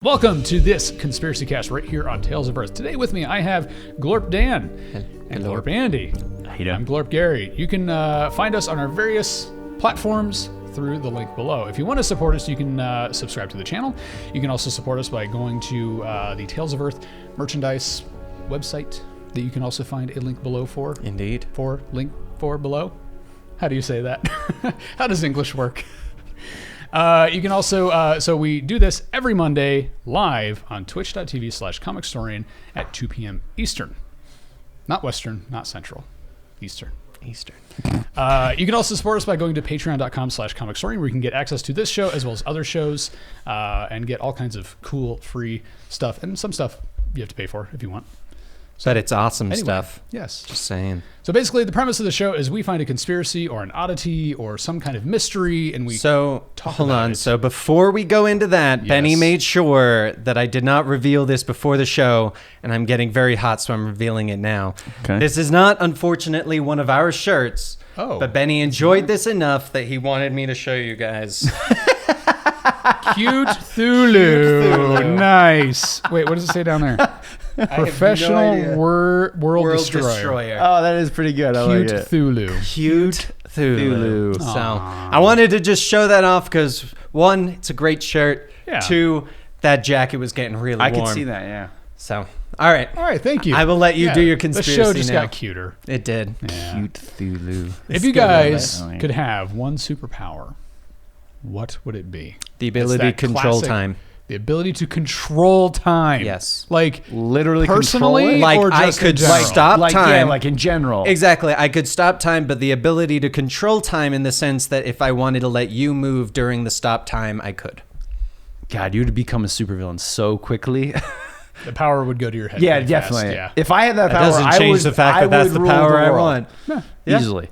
Welcome to this Conspiracy Cast right here on Tales of Earth. Today with me I have Glorp Dan and Glorp Andy. I'm Glorp Gary. You can find us on our various platforms through the link below. If you want to support us, you can subscribe to the channel. You can also support us by going to the Tales of Earth merchandise website that you can also find a link below for. Indeed. Link for below. How do you say that? How does English work? You can also, so we do this every Monday live on twitch.tv/comicstorian at 2 p.m. Eastern. Not Western, not Central. Eastern. You can also support us by going to patreon.com/comicstorian where you can get access to this show as well as other shows and get all kinds of cool, free stuff. And some stuff you have to pay for if you want. But it's awesome stuff. Yes. Just saying. So basically, the premise of the show is we find a conspiracy or an oddity or some kind of mystery, and we talk about it. So before we go into that, Benny made sure that I did not reveal this before the show, and I'm getting very hot, so I'm revealing it now. Okay. This is not, unfortunately, one of our shirts, but Benny enjoyed this enough that he wanted me to show you guys. Cute Thulu. Nice. Wait, what does it say down there? Professional world destroyer. Oh, that is pretty good. I Cute like it. Thulu. Cute Thulu. So I wanted to just show that off because, one, it's a great shirt. Yeah. Two, that jacket was getting really warm. I can see that, yeah. So, all right. Thank you. I will let you do your conspiracy now. The show just now. got cuter. It did. Yeah. Cute Thulu. If you guys could have one superpower, what would it be? The ability to control time. The ability to control time. Yes. Like literally personally, like or just I could in general? stop time. Yeah, like in general. Exactly. I could stop time, but the ability to control time in the sense that if I wanted to let you move during the stop time, I could. God, you'd become a supervillain so quickly. The power would go to your head. Yeah, definitely. Fast, yeah. If I had that power, doesn't change the fact that that's the power I want. Yeah. Easily.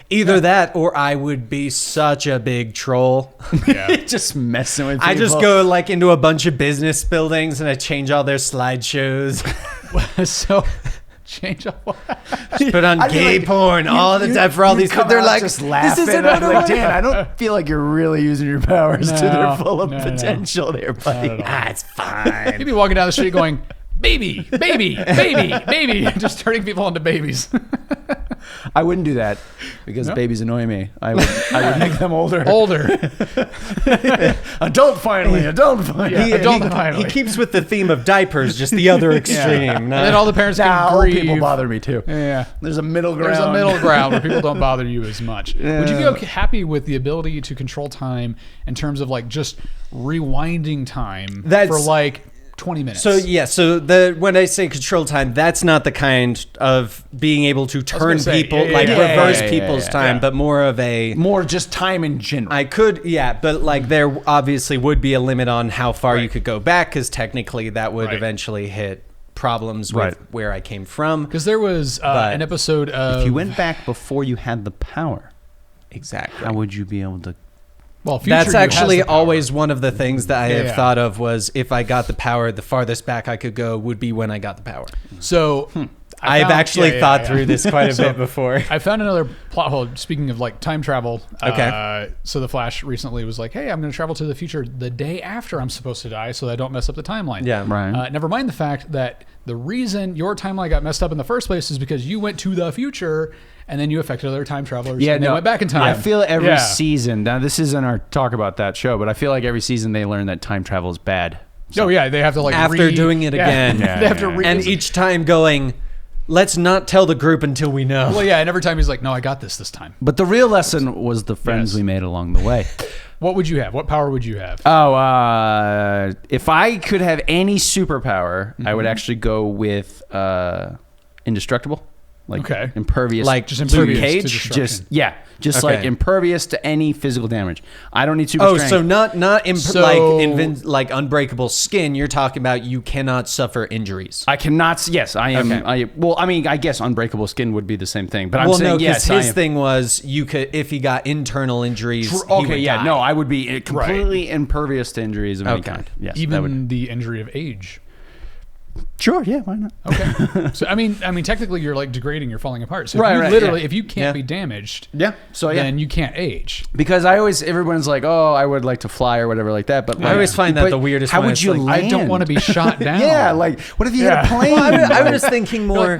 Either that or I would be such a big troll. Yeah. Just messing with people. I just go like into a bunch of business buildings and I change all their slideshows. So change all Just put on gay porn all the time for all these people. They're like, just laughing. This isn't like, Dan, I don't feel like you're really using your powers to their full of potential there, buddy. It's fine. You'd be walking down the street going, baby, baby, baby, baby, just turning people into babies. I wouldn't do that because babies annoy me. I would make them older. Adult finally. He keeps with the theme of diapers, just the other extreme. Yeah. And then all the parents can grieve. Old people bother me too. Yeah. There's a middle ground. There's a middle ground where people don't bother you as much. Yeah. Would you be happy with the ability to control time in terms of like just rewinding time for like 20 minutes? So when I say control time, that's not the kind of being able to turn people, reverse people's time, but more just time in general. I could, but like there obviously would be a limit on how far you could go back because technically that would eventually hit problems with where I came from. Because there was an episode of... If you went back before you had the power, exactly, how would you be able to... Well, that's actually always one of the things that I have thought of was if I got the power, the farthest back I could go would be when I got the power. So I've actually thought through this quite a bit before. I found another plot hole. Speaking of like time travel. Okay. So the Flash recently was like, hey, I'm going to travel to the future the day after I'm supposed to die so that I don't mess up the timeline. Yeah. Right. Never mind the fact that the reason your timeline got messed up in the first place is because you went to the future and then you affected other time travelers and they went back in time. I feel every season, now this isn't our talk about that show, but I feel like every season they learn that time travel is bad. So, they have to like after doing it again. They have to and each time going, let's not tell the group until we know. Well, and every time he's like, no, I got this time. But the real lesson was the friends we made along the way. What would you have? What power would you have? If I could have any superpower, I would actually go with indestructible. Like impervious, like just impervious to destruction. Just like impervious to any physical damage. I don't need super strength. So not like unbreakable skin. You're talking about you cannot suffer injuries. I cannot. Yes, I am. Okay. I guess unbreakable skin would be the same thing. But I'm saying yes. His thing was you could if he got internal injuries. I would be completely impervious to injuries of any kind. Yes, even the injury of age. Sure, yeah, why not? Okay. So I mean, technically, you're like degrading, you're falling apart. So if you can't be damaged, then you can't age. Because everyone's like, oh, I would like to fly or whatever like that. But I always find that the weirdest. How would you land? I don't want to be shot down. Yeah, like what if you hit a plane? Well, I was thinking more.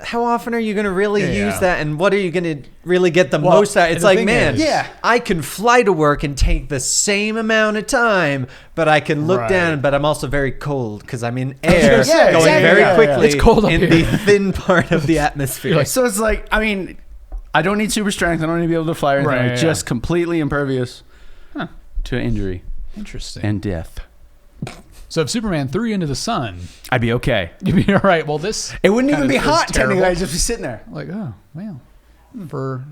How often are you going to really use that, and what are you going to really get the most out? It's like, man, I can fly to work and take the same amount of time, but I can look down, but I'm also very cold because I'm in air going very quickly it's cold up in here. the thin part of the atmosphere. So it's like, I mean, I don't need super strength. I don't need to be able to fly or anything. I'm just completely impervious to injury. Interesting. And death. So if Superman threw you into the sun, I'd be okay. You'd be all right. Well, it wouldn't even be hot. Technically, I'd just be sitting there. Like, oh, well.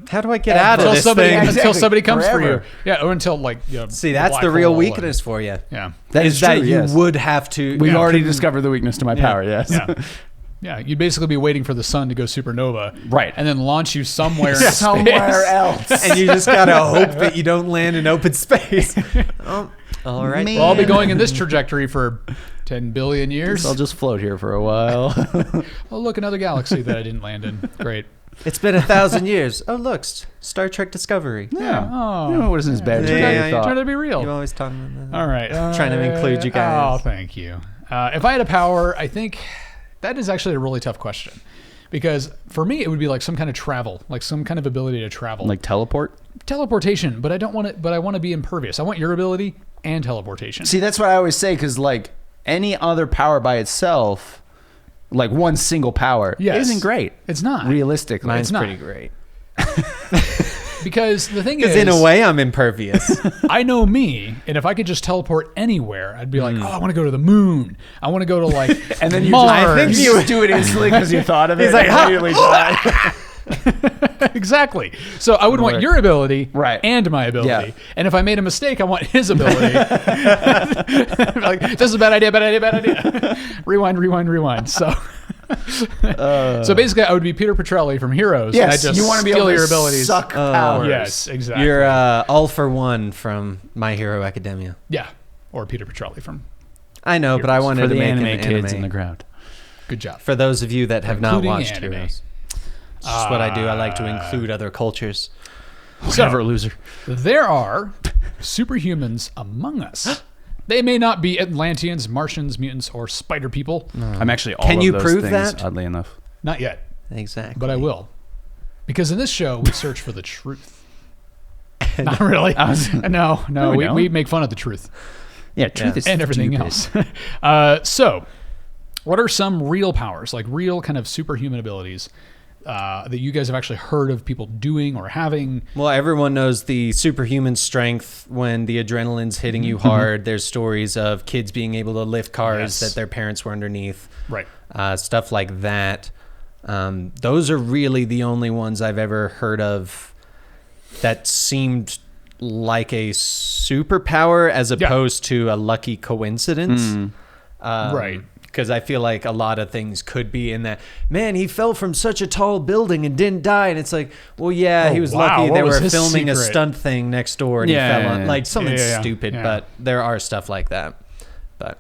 How do I get out of this thing? Until somebody comes for you. Yeah, or until see, that's the real weakness for you. Yeah. That is that you would have to. We've already discovered the weakness to my power, yes. Yeah, you'd basically be waiting for the sun to go supernova. Right. And then launch you somewhere in space. Somewhere else. And you just got to hope that you don't land in open space. All right. Well, I'll be going in this trajectory for 10 billion years. I'll just float here for a while. Oh, look, another galaxy that I didn't land in. Great. It's been 1,000 years. Oh, look, Star Trek Discovery. Yeah. Oh. You know, it wasn't as bad as you thought. Trying to be real. You always talk about that. All right. Trying to include you guys. Oh, thank you. If I had a power, I think that is actually a really tough question. Because for me, it would be like some kind of travel, like some kind of ability to travel. Like teleport? Teleportation, but I don't want it, but I want to be impervious. I want your ability and teleportation. See, that's what I always say, because like any other power by itself, like one single power, isn't great. It's not. Realistically. Mine's pretty great. Because the thing is, in a way, I'm impervious. I know me, and if I could just teleport anywhere, I'd be like, oh, I want to go to the moon. I want to go to like and then Mars. I think you would do it instantly because you thought of it. He's like, exactly. So I would want your ability and my ability. Yeah. And if I made a mistake, I want his ability. Like, this is a bad idea, bad idea, bad idea. Rewind. So so basically, I would be Peter Petrelli from Heroes. Yes, and I just you want to be able your to abilities. Suck powers. Yes, exactly. You're All for One from My Hero Academia. Yeah, or Peter Petrelli from. I know, Heroes. but I wanted to make an kids anime in the crowd. Good job. For those of you that have not watched anime. Heroes. It's just what I do. I like to include other cultures. Whatever, loser. There are superhumans among us. They may not be Atlanteans, Martians, mutants, or spider people. I'm actually all Can of you those prove things, that? oddly enough. Not yet. Exactly. But I will. Because in this show, we search for the truth. Not really. No, we make fun of the truth. Yeah, truth is and everything stupid. else. So, what are some real powers, like real kind of superhuman abilities that you guys have actually heard of people doing or having? Well, everyone knows the superhuman strength when the adrenaline's hitting you hard. There's stories of kids being able to lift cars that their parents were underneath. Right. Stuff like that. Those are really the only ones I've ever heard of that seemed like a superpower as opposed to a lucky coincidence. Right. Because I feel like a lot of things could be in that. Man, he fell from such a tall building and didn't die. And it's like, well, he was lucky. They were filming a stunt thing next door and he fell on. Like something stupid, but there are stuff like that. But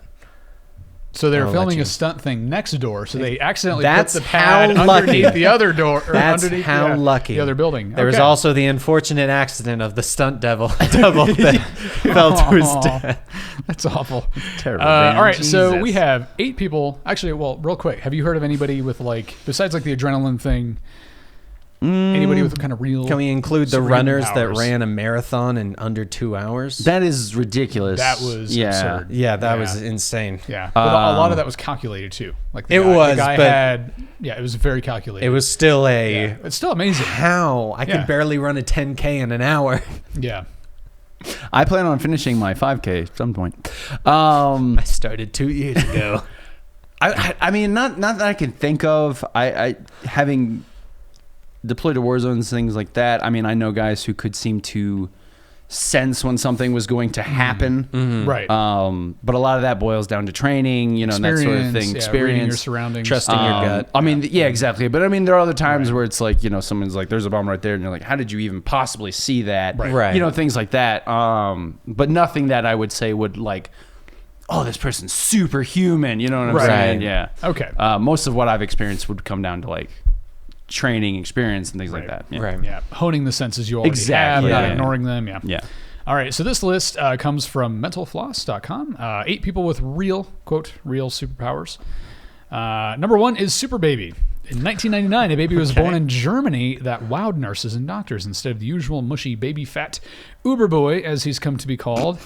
so they're filming a stunt thing next door, so they accidentally put the pad underneath the other door. Or That's underneath how lucky. The other building. There was also the unfortunate accident of the stunt double that fell to his death. That's awful. Terrible. All right, so we have 8 people. Actually, well, real quick, have you heard of anybody with besides the adrenaline thing? Anybody with kind of real? Can we include the runners powers? that ran a marathon in under 2 hours? That is ridiculous. That was absurd. Yeah, that was insane. Yeah, but a lot of that was calculated too. Like the guy had. Yeah, it was very calculated. It was still it's still amazing. How I could barely run a 10K in an hour. Yeah. I plan on finishing my 5K at some point. I started 2 years ago. I mean, not that I can think of. I having deployed to war zones, things like that. I mean, I know guys who could seem to sense when something was going to happen. Right. But a lot of that boils down to training, and that sort of thing. Reading your surroundings. Trusting your gut. I mean, exactly. But I mean, there are other times where it's like, someone's like, there's a bomb right there. And you're like, how did you even possibly see that? Right. Things like that. But nothing that I would say would oh, this person's superhuman. You know what I'm saying? Yeah. Okay. Most of what I've experienced would come down to like training experience and things like that. Yeah. Right. Yeah. Honing the senses you already have, not ignoring them. Yeah. Yeah. All right. So this list comes from mentalfloss.com. 8 people with real superpowers. Number 1 is Super Baby. In 1999, a baby was born in Germany that wowed nurses and doctors. Instead of the usual mushy baby fat, Uber Boy, as he's come to be called,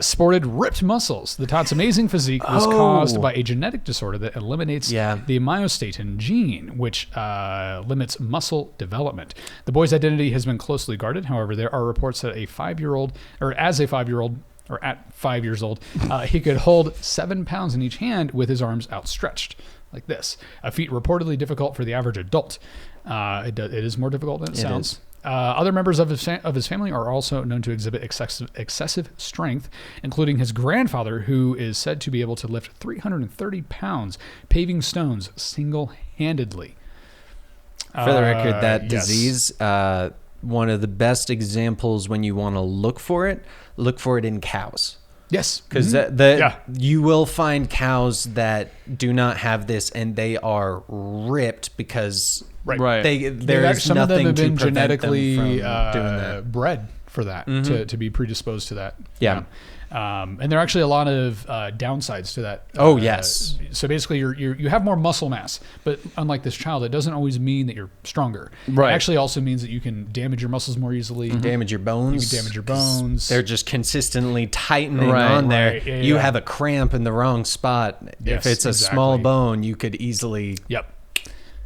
sported ripped muscles. The tot's amazing physique was caused by a genetic disorder that eliminates the myostatin gene, which limits muscle development. The boy's identity has been closely guarded. However, there are reports that at 5 years old, he could hold 7 pounds in each hand with his arms outstretched. Like this, a feat reportedly difficult for the average adult. It is more difficult than it sounds. Other members of his family are also known to exhibit excessive strength, including his grandfather, who is said to be able to lift 330 pounds, paving stones single-handedly. For the record, that disease, one of the best examples when you want to look for it in cows. Yes, because you will find cows that do not have this, and they are ripped because there's some nothing of them have been to prevent genetically them from doing that. bred for that to be predisposed to that. Yeah. And there are actually a lot of downsides to that. Yes. So basically, you have more muscle mass, but unlike this child, it doesn't always mean that you're stronger. Right. It actually also means that you can damage your muscles more easily. Damage your bones. You can damage your bones. They're just consistently tightening on there. Right. Yeah, you have a cramp in the wrong spot. Yes, if it's a small bone, you could easily...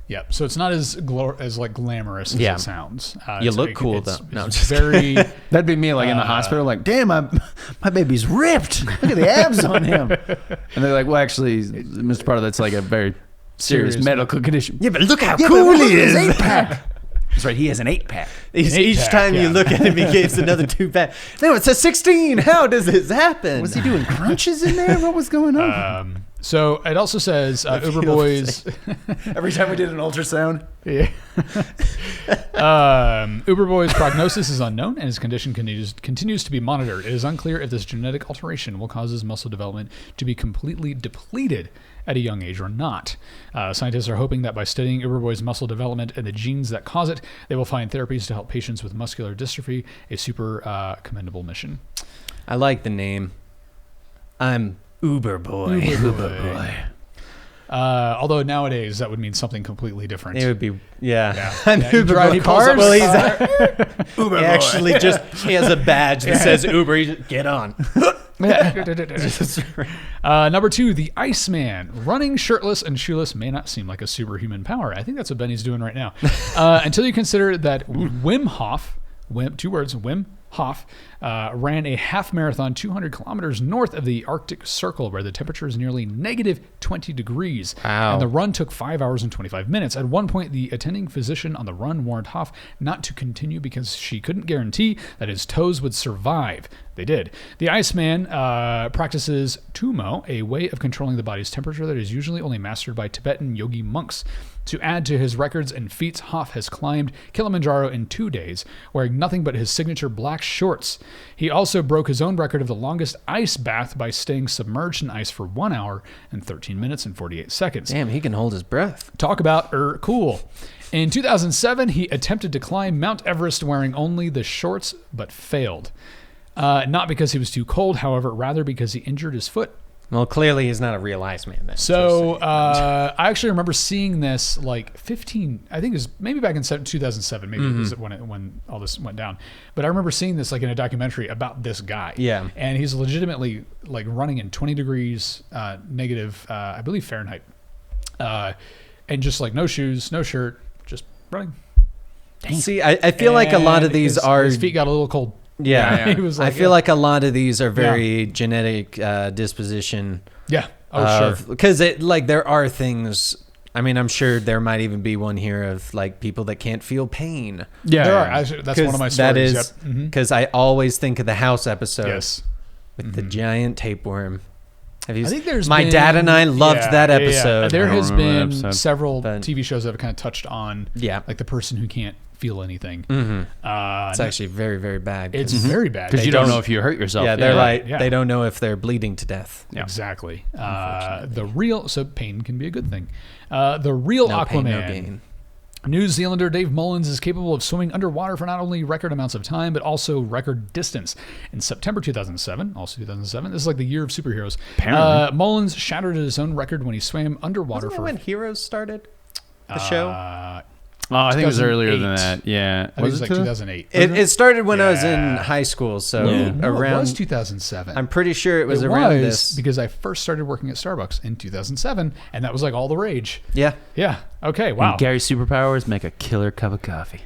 Yep. So it's not as glamorous as it sounds. You look cool though. No, I'm just very. That'd be me, like in the hospital, like, damn, my baby's ripped. Look at the abs on him. And they're like, well, actually, Mr. Pardo, that's like a very serious medical condition. Yeah, but look how cool he is. 8-pack. That's right. He has an 8-pack. Each time you look at him, he gives another 2-pack. No, it's a 16. How does this happen? Was he doing crunches in there? What was going on? So it also says Uber Boys. Every time we did an ultrasound. Yeah. Uber Boy's prognosis is unknown, and his condition continues to be monitored. It is unclear if this genetic alteration will cause his muscle development to be completely depleted at a young age or not. Scientists are hoping that by studying Uber Boy's muscle development and the genes that cause it, they will find therapies to help patients with muscular dystrophy, a super commendable mission. I like the name. I'm Uber Boy. Uber Boy. Although nowadays that would mean something completely different. It would be, yeah. Uber Boy. Well, he's Uber Boy. Actually, he has a badge that says Uber. Get on. Number 2, the Iceman. Running shirtless and shoeless may not seem like a superhuman power. I think that's what Benny's doing right now. Until you consider that Wim Hof, 2 words, Wim Hof, ran a half marathon 200 kilometers north of the Arctic Circle, where the temperature is nearly negative 20 degrees. Wow. And the run took 5 hours and 25 minutes. At one point, the attending physician on the run warned Hof not to continue because she couldn't guarantee that his toes would survive. They did. The Iceman practices tumo, a way of controlling the body's temperature that is usually only mastered by Tibetan yogi monks. To add to his records and feats, Hof has climbed Kilimanjaro in 2 days, wearing nothing but his signature black shorts. He also broke his own record of the longest ice bath by staying submerged in ice for 1 hour and 13 minutes and 48 seconds. Damn, he can hold his breath. Talk about cool. In 2007, he attempted to climb Mount Everest wearing only the shorts, but failed. Not because he was too cold, however, rather because he injured his foot. Well, clearly he's not a real Iceman then. So I actually remember seeing this like 15, I think it was maybe back in 2007, maybe it was when all this went down. But I remember seeing this like in a documentary about this guy. Yeah. And he's legitimately like running in 20 degrees negative, I believe Fahrenheit. And just like no shoes, no shirt, just running. Dang. See, I feel like a lot of these his feet got a little cold. Yeah. He was like, I feel like a lot of these are very genetic disposition. Yeah. Oh, sure. Because there are things. I mean, I'm sure there might even be one here of like people that can't feel pain. Yeah, there are. That's one of my stories. That is because I always think of the House episode with the giant tapeworm. I think there's my dad and I loved that episode. There has been several TV shows that have kind of touched on like the person who can't feel anything. It's actually very, very bad. It's very bad. Because you don't know if you hurt yourself. Yeah, they're they don't know if they're bleeding to death. Yeah. Exactly. So pain can be a good thing. The Real No Aquaman. pain, no gain. New Zealander Dave Mullins is capable of swimming underwater for not only record amounts of time, but also record distance. In September 2007, this is like the year of superheroes. Mullins shattered his own record when he swam underwater Wasn't that when Heroes started? The show? I think it was earlier than that. Yeah. I think it was like 2008. It started when I was in high school, so No, it was 2007. I'm pretty sure it was around this. Because I first started working at Starbucks in 2007, and that was like all the rage. Yeah. Yeah. Okay. Wow. And Gary's superpowers make a killer cup of coffee.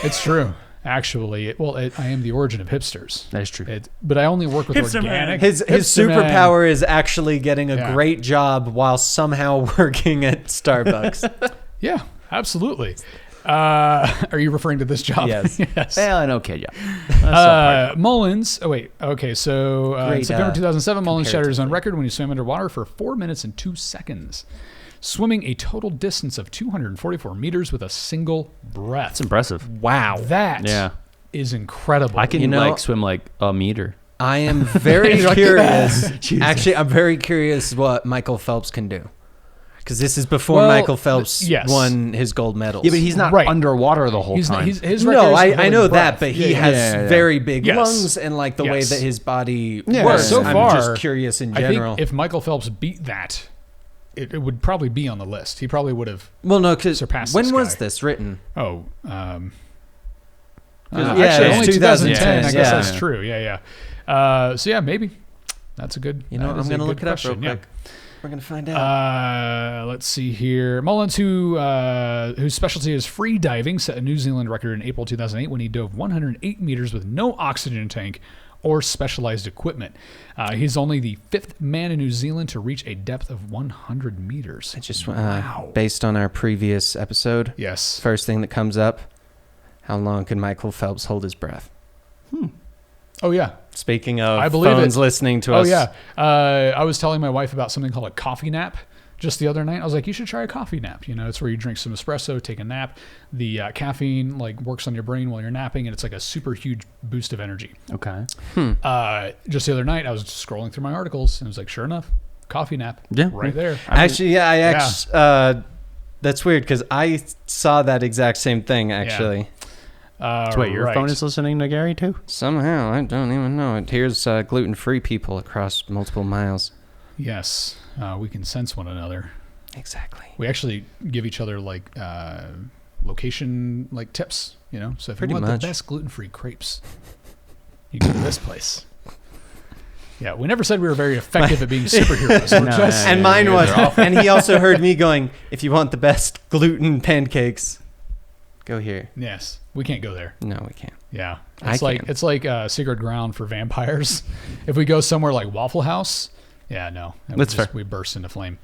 It's true. Actually, I am the origin of hipsters. That is true. But I only work with organic. His superpower is actually getting a great job while somehow working at Starbucks. Yeah, absolutely. Are you referring to this job? Yes. Yes. Well, an okay job. Mullins. Oh wait. Okay. So in September 2007, Mullins shattered his own record when he swam underwater for 4 minutes and 2 seconds, swimming a total distance of 244 meters with a single breath. That's impressive. Wow. That is incredible. I can swim like a meter. I am very curious. Actually, I'm very curious what Michael Phelps can do. Because this is before Michael Phelps won his gold medals. Yeah, but he's not underwater the whole time. I know that, but he has very big lungs and like the way that his body works. So far, I'm just curious in general. I think if Michael Phelps beat that, it would probably be on the list. He probably would have. Well, no, because surpassed. When was this written? Actually, only 2010. I guess that's true. Yeah. So maybe that's a good. I'm going to look it up real quick. We're going to find out. Let's see here. Mullins, whose specialty is free diving, set a New Zealand record in April 2008 when he dove 108 meters with no oxygen tank or specialized equipment. He's only the 5th man in New Zealand to reach a depth of 100 meters. I just based on our previous episode. Yes. First thing that comes up, how long can Michael Phelps hold his breath? Oh, yeah. Speaking of phones listening to us. Oh, yeah. I was telling my wife about something called a coffee nap just the other night. I was like, you should try a coffee nap. It's where you drink some espresso, take a nap. The caffeine works on your brain while you're napping, and it's like a super huge boost of energy. Okay. Just the other night, I was scrolling through my articles, and it was like, sure enough, coffee nap. Yeah. Right there. Actually, that's weird because I saw that exact same thing, actually. Yeah. So wait, your phone is listening to Gary too? Somehow, I don't even know. It hears gluten-free people across multiple miles. Yes, we can sense one another. Exactly. We actually give each other location tips. So if you want the best gluten-free crepes, you go to this place. Yeah, we never said we were very effective at being superheroes. And mine was. And he also heard me going, if you want the best gluten pancakes, go here. Yes. We can't go there. No, we can't. Yeah. It's like sacred ground for vampires. If we go somewhere like Waffle House, no. That's fair. We burst into flame.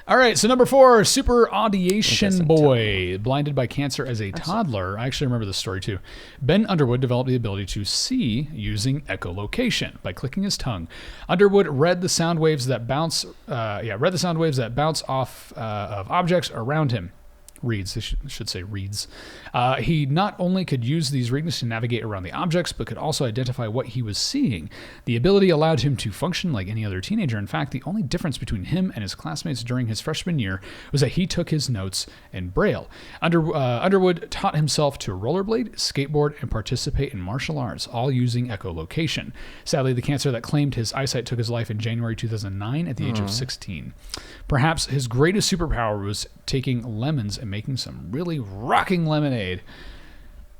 All right, so number 4, Super Audiation Boy, blinded by cancer as a toddler. I actually remember this story too. Ben Underwood developed the ability to see using echolocation by clicking his tongue. Underwood read the sound waves that bounce off of objects around him. Reads. I should say reads. He not only could use these readings to navigate around the objects, but could also identify what he was seeing. The ability allowed him to function like any other teenager. In fact, the only difference between him and his classmates during his freshman year was that he took his notes in Braille. Underwood taught himself to rollerblade, skateboard, and participate in martial arts, all using echolocation. Sadly, the cancer that claimed his eyesight took his life in January 2009 at the age of 16. Perhaps his greatest superpower was taking lemons and making some really rocking lemonade.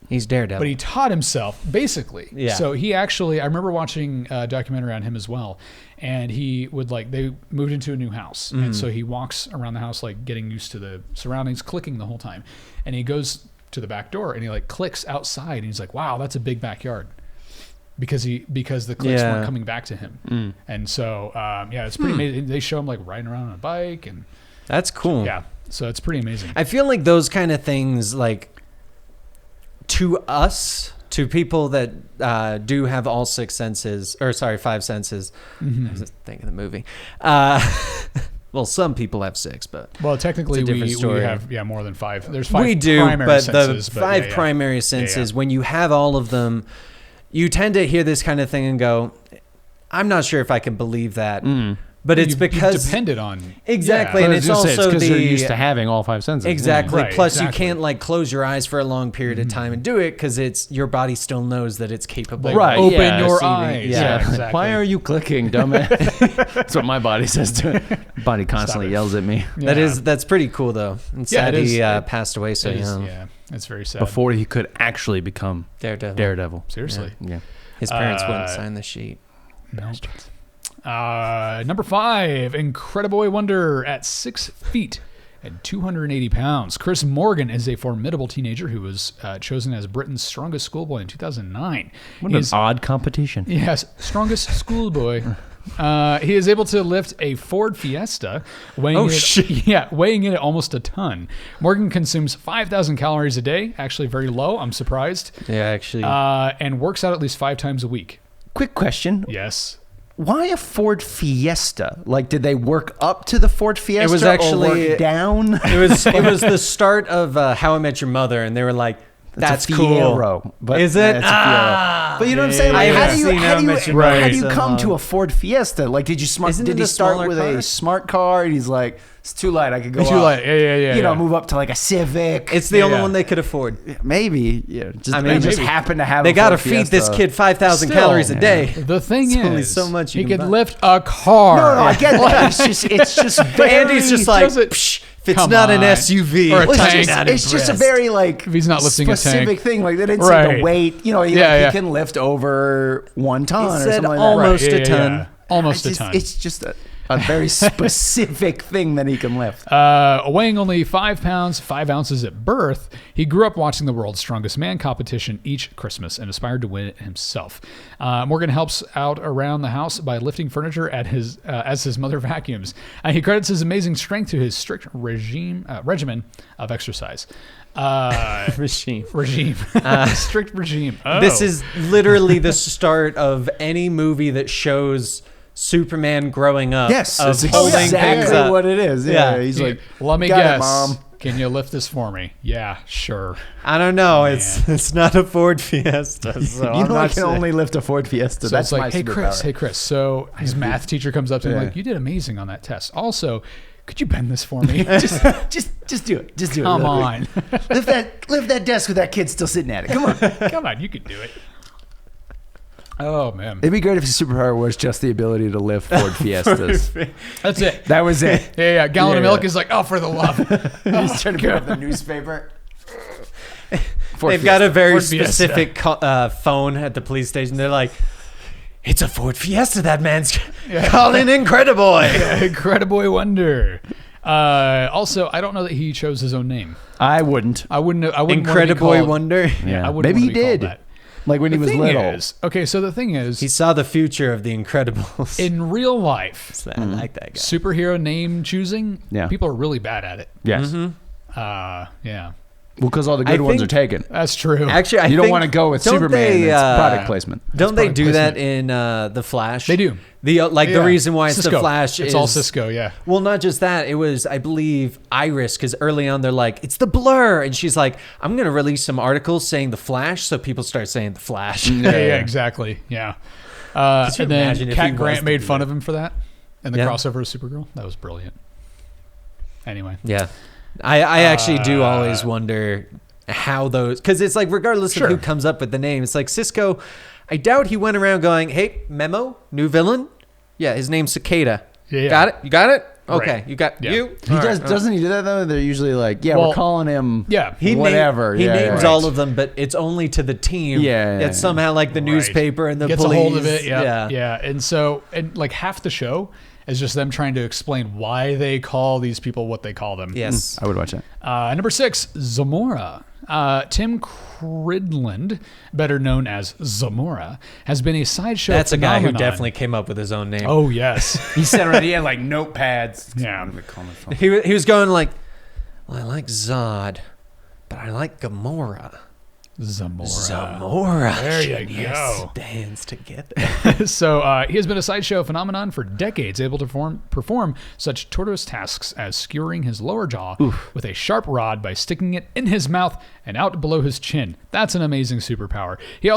He's Daredevil. But he taught himself, basically. Yeah. So he actually, I remember watching a documentary on him as well. And he would they moved into a new house. And so he walks around the house, getting used to the surroundings, clicking the whole time. And he goes to the back door and he clicks outside. And he's like, wow, that's a big backyard. Because the clicks weren't coming back to him. And so, it's pretty amazing. They show him riding around on a bike. And that's cool. Yeah. So it's pretty amazing. I feel like those kind of things, to us, to people that do have all 5 senses. I was just thinking of the movie. Well, some people have 6, but technically it's a different story. we have more than 5. There's 5 we do, primary but senses. The 5 primary senses, when you have all of them, you tend to hear this kind of thing and go, I'm not sure if I can believe that. But it's because... You depended on... Exactly, yeah. and it's also because you're used to having all 5 senses. Exactly. Right, Plus, you can't like close your eyes for a long period of time and do it because it's your body still knows that it's capable. Right. Of Open your receiving. eyes. Yeah. Exactly. Why are you clicking, dumbass? That's what my body says to it. Body constantly yells at me. Yeah. That's pretty cool though. And sad he passed away so young. Yeah, it's very sad. Before he could actually become Daredevil. Seriously. Yeah. His parents wouldn't sign the sheet. No. Number 5, Incrediboy Wonder at 6 feet and 280 pounds. Chris Morgan is a formidable teenager who was chosen as Britain's strongest schoolboy in 2009. What an odd competition. Yes, strongest schoolboy. He is able to lift a Ford Fiesta, weighing in at almost a ton. Morgan consumes 5,000 calories a day, actually very low. I'm surprised. Yeah, actually. And works out at least 5 times a week. Quick question. Yes. Why a Ford Fiesta? Like, did they work up to the Ford Fiesta? It was actually or work down. It was the start of How I Met Your Mother, and they were like, "That's cool." But is it? But you know what I'm saying? Like, how do you come to a Ford Fiesta? Like, did he start with a smart car? And he's like, it's too light. I could go. It's too light. Yeah. You know, move up to like a Civic. It's the only one they could afford. Maybe. Yeah. They just happen to have. They got to feed this kid 5,000 calories a day. The thing is, only so much he could lift a car. No, I get that. It's just very. Andy's just like, if it's not an SUV or a tank, it's just a very like if he's not lifting specific a tank thing. Like they didn't say the weight. You know, he can lift over 1 ton or something like that. Almost a ton. Almost a ton. It's just a very specific thing that he can lift. Weighing only 5 pounds, 5 ounces at birth, he grew up watching the World's Strongest Man competition each Christmas and aspired to win it himself. Morgan helps out around the house by lifting furniture as his mother vacuums. He credits his amazing strength to his strict regimen of exercise. Regime. Strict regime. Oh. This is literally the start of any movie that shows Superman growing up. Yes, that's exactly what it is. Yeah, he's like, let me guess, Mom. Can you lift this for me? Yeah, sure. I don't know. It's not a Ford Fiesta. So I can only lift a Ford Fiesta. So that's like, hey Chris. So his math teacher comes up to him like, you did amazing on that test. Also, could you bend this for me? just do it. Just do it. Come on. lift that desk with that kid still sitting at it. Come on, you can do it. Oh man, it'd be great if his superpower was just the ability to lift Ford Fiestas. That's it. That was it. Yeah. Gallon of milk is like, oh, for the love. He's trying to pick up the newspaper. They've got a very specific phone at the police station. They're like, it's a Ford Fiesta. That man's calling Incrediboy. Incrediboy Wonder. Also, I don't know that he chose his own name. I wouldn't. Incrediboy Wonder. Yeah, maybe he did. That. Like when he was little. So the thing is, he saw the future of the Incredibles. In real life, I like that guy. Superhero name choosing, people are really bad at it. Yes. Yeah. Well, because all the good ones are taken. That's true. Actually, you don't want to go with Superman. It's product placement. Don't they do that in The Flash? They do. The reason why it's Cisco. The Flash is... It's all Cisco, yeah. Well, not just that. It was, I believe, Iris, because early on they're like, it's the Blur. And she's like, I'm going to release some articles saying The Flash, so people start saying The Flash. Yeah, exactly. Yeah. And then Cat Grant made fun of him for that in the crossover of Supergirl. That was brilliant. Anyway. Yeah. I actually do always wonder how those... Because it's like, regardless of who comes up with the name, it's like Cisco... I doubt he went around going, hey, memo, new villain? Yeah, his name's Cicada. Yeah. Got it? You got it? Okay, right. You got you? He does. Doesn't he do that, though? They're usually like, we're calling him whatever. He names all of them, but it's only to the team. Yeah. It's somehow like the newspaper and the gets police. a hold of it. Yeah. And like half the show is just them trying to explain why they call these people what they call them. Yes. I would watch that. Number 6, Zamora. Tim Cridland, better known as Zamora, has been a sideshow That's phenomenon. A guy who definitely came up with his own name. Oh, yes. He said already, he had like notepads. Yeah. He was going like, well, I like Zod, but I like Gamora. Zamora. There you go. Bands together. So he has been a sideshow phenomenon for decades, able to perform such tortuous tasks as skewering his lower jaw with a sharp rod by sticking it in his mouth and out below his chin. That's an amazing superpower. He's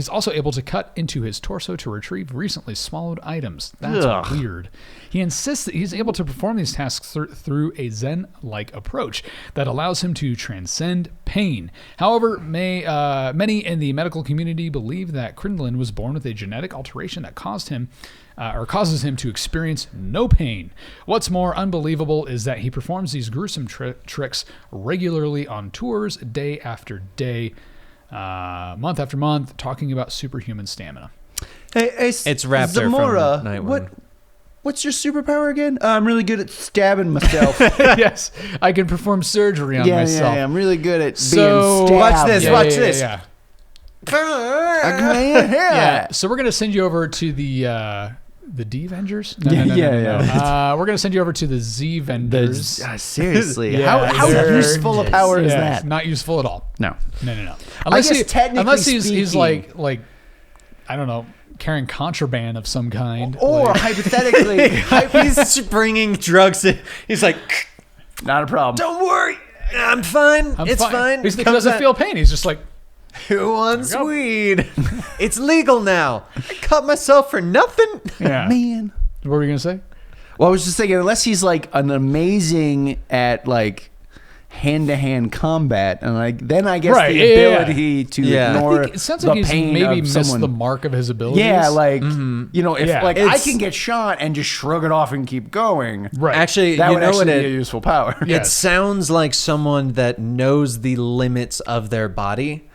also able to cut into his torso to retrieve recently swallowed items. That's weird. He insists that he's able to perform these tasks through a Zen-like approach that allows him to transcend pain. However, many in the medical community believe that Crindlin was born with a genetic alteration that causes him to experience no pain. What's more unbelievable is that he performs these gruesome tricks regularly on tours, day after day, month after month, talking about superhuman stamina. Hey, it's Raptor Zamora, from Nightwing. What's your superpower again? I'm really good at stabbing myself. Yes, I can perform surgery on myself. Yeah, I'm really good at So being watch stabbed. this. Watch this. Yeah. So we're gonna send you over to the D-Vengers? No. We're gonna send you over to the Z-Vendors. Seriously, Yeah, how useful a power is that? Not useful at all. No. Unless he's like I don't know, carrying contraband of some kind. Or hypothetically, he's bringing drugs in. He's like, not a problem. don't worry, I'm fine. It's fine. He doesn't feel pain. He's just like, who wants weed? It's legal now. I cut myself for nothing. yeah. Man. What were you gonna say? Well, I was just thinking, unless he's like an amazing at like hand-to-hand combat, and like then I guess the ability to ignore it sounds the like he's pain maybe of missed someone. the mark of his abilities. Yeah, like you know, if like I It's- can get shot and just shrug it off and keep going, Right. Actually, that you would know actually what be a useful power. Yeah. It sounds like someone that knows the limits of their body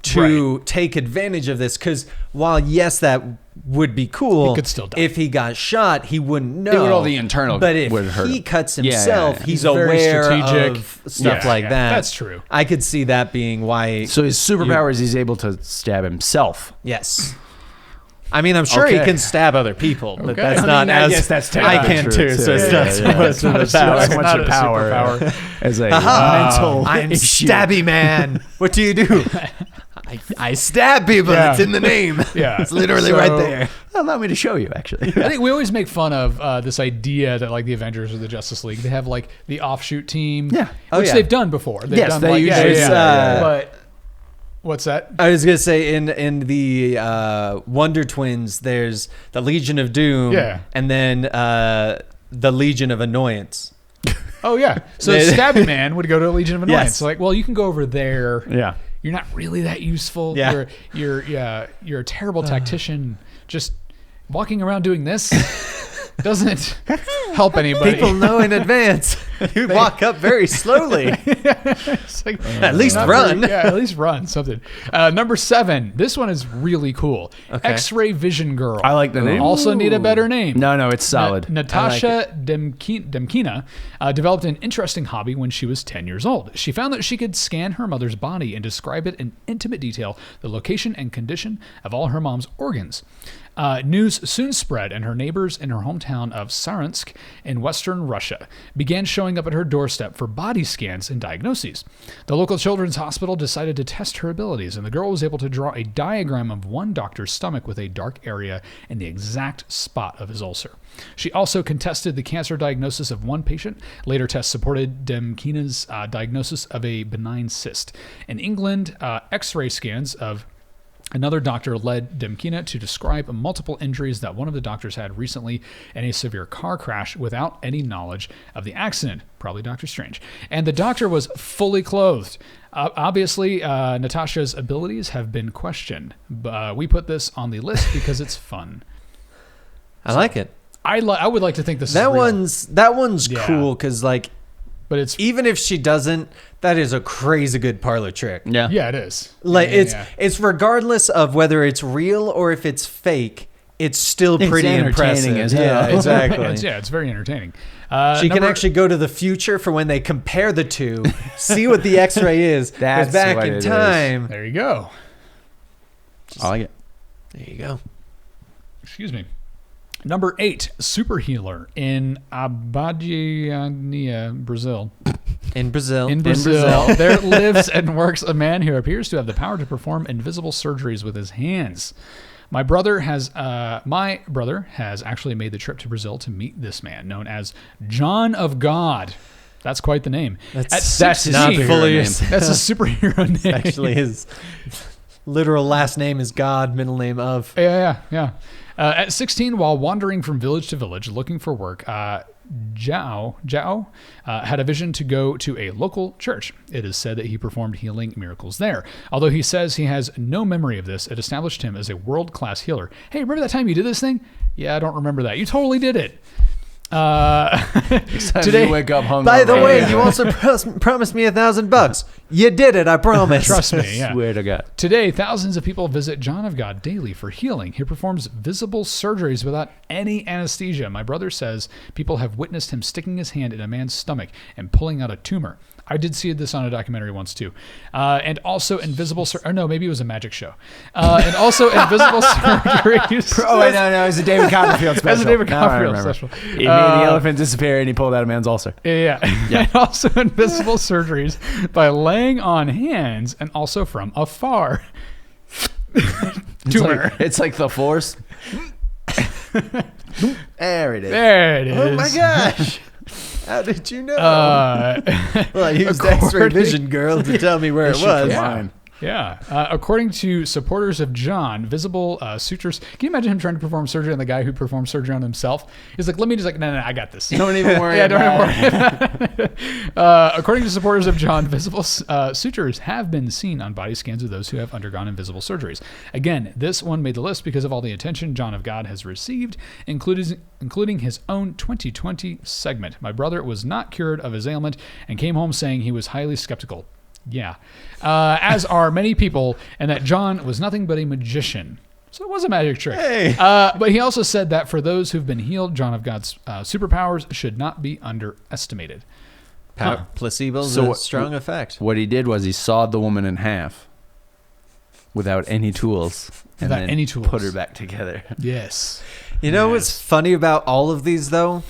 to take advantage of this. Because while, yes, that would be cool, He could still die. if he got shot, he wouldn't know. It would all the internal But if would hurt he him. cuts Yeah, himself, yeah. he's Very aware strategic. of stuff Yeah, like yeah. that. That's true. I could see that being why. So his superpower is he's able to stab himself. Yes. I mean, I'm sure he Okay. can stab other people, but Okay. that's I not mean, I as guess that's I technically can true, too. too. So it's Yeah, not yeah, so yeah. much It's of not the a super- power. so much Not of a power superpower. as a Aha, mental I'm issue. stabby man. What do you do? I stab people. Yeah. It's in the name. Yeah. It's literally So- right there. Allow me to show you, actually. I think we always make fun of this idea that like the Avengers or the Justice League, they have like the offshoot team, Yeah. which yeah. they've done before. They've Yes, done they like, usually do. but what's that? I was gonna say in the Wonder Twins, there's the Legion of Doom, and then the Legion of Annoyance. Oh yeah, so Stabby Man would go to a Legion of Annoyance. Yes. So like, well, you can go over there. Yeah. You're not really that useful. Yeah. You're a terrible tactician. Just walking around doing this doesn't help anybody. People know in advance. You walk up very slowly. It's like, At least not run. at least run something. Number 7. This one is really cool. Okay. X-ray Vision Girl. I like the name. Also need a better name. No, it's solid. Natasha Demkina developed an interesting hobby when she was 10 years old. She found that she could scan her mother's body and describe it in intimate detail, the location and condition of all her mom's organs. News soon spread, and her neighbors in her hometown of Saransk in western Russia began showing up at her doorstep for body scans and diagnoses. The local children's hospital decided to test her abilities, and the girl was able to draw a diagram of one doctor's stomach with a dark area in the exact spot of his ulcer. She also contested the cancer diagnosis of one patient. Later tests supported Demkina's diagnosis of a benign cyst. In England, X-ray scans of another doctor led Demkina to describe multiple injuries that one of the doctors had recently in a severe car crash without any knowledge of the accident, probably Doctor Strange. And the doctor was fully clothed. Obviously, Natasha's abilities have been questioned. We put this on the list because it's fun. I like it. I would like to think this is That real, one's Yeah. cool because like but it's even if she doesn't, that is a crazy good parlor trick. Yeah. yeah, it is. Like Yeah. it's regardless of whether it's real or if it's fake, it's still It's pretty entertaining impressive. as Yeah, hell. exactly. It's very entertaining. She can actually go to the future for when they compare the two, see what the X-ray is. 'cause That's back what in it is. time. There you go. I like it. There you go. Excuse me. Number 8, super healer in Abadiania, Brazil. In Brazil. In Brazil, there lives and works a man who appears to have the power to perform invisible surgeries with his hands. My brother has actually made the trip to Brazil to meet this man, known as John of God. That's quite the name. That's not fully. That's a superhero name. Actually, his literal last name is God, middle name of. Yeah. At 16, while wandering from village to village looking for work, Zhao had a vision to go to a local church. It is said that he performed healing miracles there. Although he says he has no memory of this, it established him as a world-class healer. Hey, remember that time you did this thing? Yeah, I don't remember that. You totally did it. Today, you wake up hungry. By the way, you also promised me $1,000. You did it, I promise. Trust me. Yeah. Swear to God. Today, thousands of people visit John of God daily for healing. He performs visible surgeries without any anesthesia. My brother says people have witnessed him sticking his hand in a man's stomach and pulling out a tumor. I did see this on a documentary once too. And also invisible maybe it was a magic show. And also invisible surgeries. Oh, wait, no, it's a David Copperfield special. It's a David Copperfield special. He made the elephant disappear and he pulled out a man's ulcer. Yeah. And also invisible surgeries by laying on hands and also from afar. Tumor. It's like the Force. There it is. There it is. Oh my gosh. How did you know? Well, I used X-ray vision, girl, to tell me where it was. Yeah. According to supporters of John, visible sutures. Can you imagine him trying to perform surgery on the guy who performed surgery on himself? He's like, no, I got this. Don't even worry about it. According to supporters of John, visible sutures have been seen on body scans of those who have undergone invisible surgeries. Again, this one made the list because of all the attention John of God has received, including his own 2020 segment. My brother was not cured of his ailment and came home saying he was highly skeptical. Yeah. As are many people, and that John was nothing but a magician. So it was a magic trick. Hey. But he also said that for those who've been healed, John of God's superpowers should not be underestimated. Placebo's a strong effect. What he did was he sawed the woman in half without any tools. Without any tools. Put her back together. Yes. You know what's funny about all of these, though?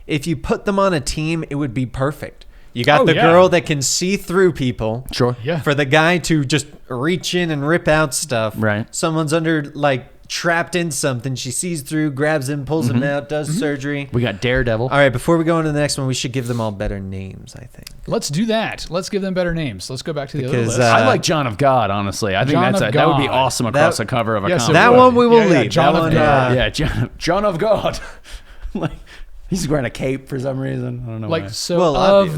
If you put them on a team, it would be perfect. You got girl that can see through people. Sure. Yeah. For the guy to just reach in and rip out stuff. Right. Someone's trapped in something. She sees through, grabs him, pulls him out, does surgery. We got Daredevil. All right, before we go on to the next one, we should give them all better names, I think. Let's do that. Let's give them better names. Let's go back to the other list. I like John of God, honestly. I think that would be awesome across the cover of a comic. That one we will leave. John of God. John of God. He's wearing a cape for some reason. I don't know.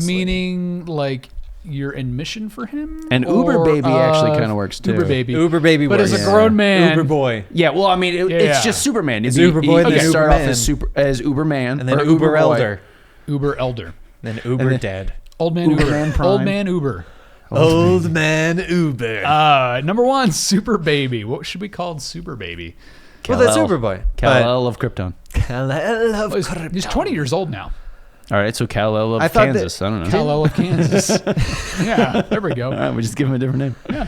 Meaning like you're in mission for him? And Uber Baby actually kind of works too. Uber Baby works. But as a grown man. Uber Boy. Yeah, well, I mean, it's just Superman. It's Uber Boy, then Uber start Man. off as Uberman. And then Uber Elder. Uber Elder. Then Uber Dad. Old Man Uber. Old Man Uber. Old Man Uber. Number 1, Super Baby. What should we call Super Baby? Well, that's Uber Boy. Kal-El of Krypton. Kal-El of Krypton. He's 20 years old now. All right, so Kal-El of Kansas. I don't know. Kal-El of Kansas. Yeah, there we go. All right, we just give him a different name. Yeah.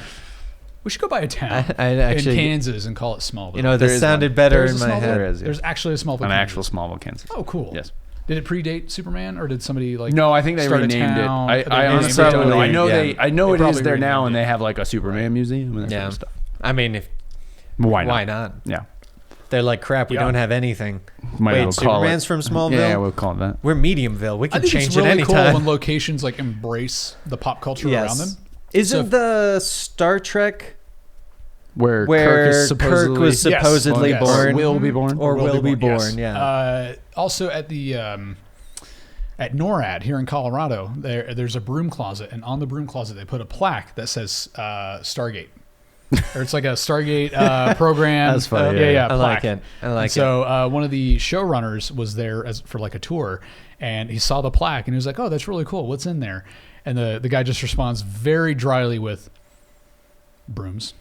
We should go buy a town in Kansas and call it Smallville. You know, this sounded better in my head. There's actually a Smallville, An Kansas. actual Smallville, Kansas. Oh, cool. Yes. Did it predate Superman, or did somebody No, I think they renamed it. I honestly don't know. I know it is there now, and they have like a Superman museum and that sort of stuff. I mean, why not? Why not? Yeah. They're like, crap, we don't have anything. Wait, Superman's from Smallville? Yeah, we'll call it that. We're Mediumville. We can change it anytime. It's really cool when locations like embrace the pop culture around them. Isn't the Star Trek where Kirk was supposedly born? Or will be born. Or will be born, yeah. Also at the... at NORAD here in Colorado, there's a broom closet, and on the broom closet they put a plaque that says Stargate. Or it's like a Stargate program. That's funny. Yeah. I like it. So one of the showrunners was there for like a tour, and he saw the plaque, and he was like, "Oh, that's really cool. What's in there?" And the guy just responds very dryly with, "Brooms."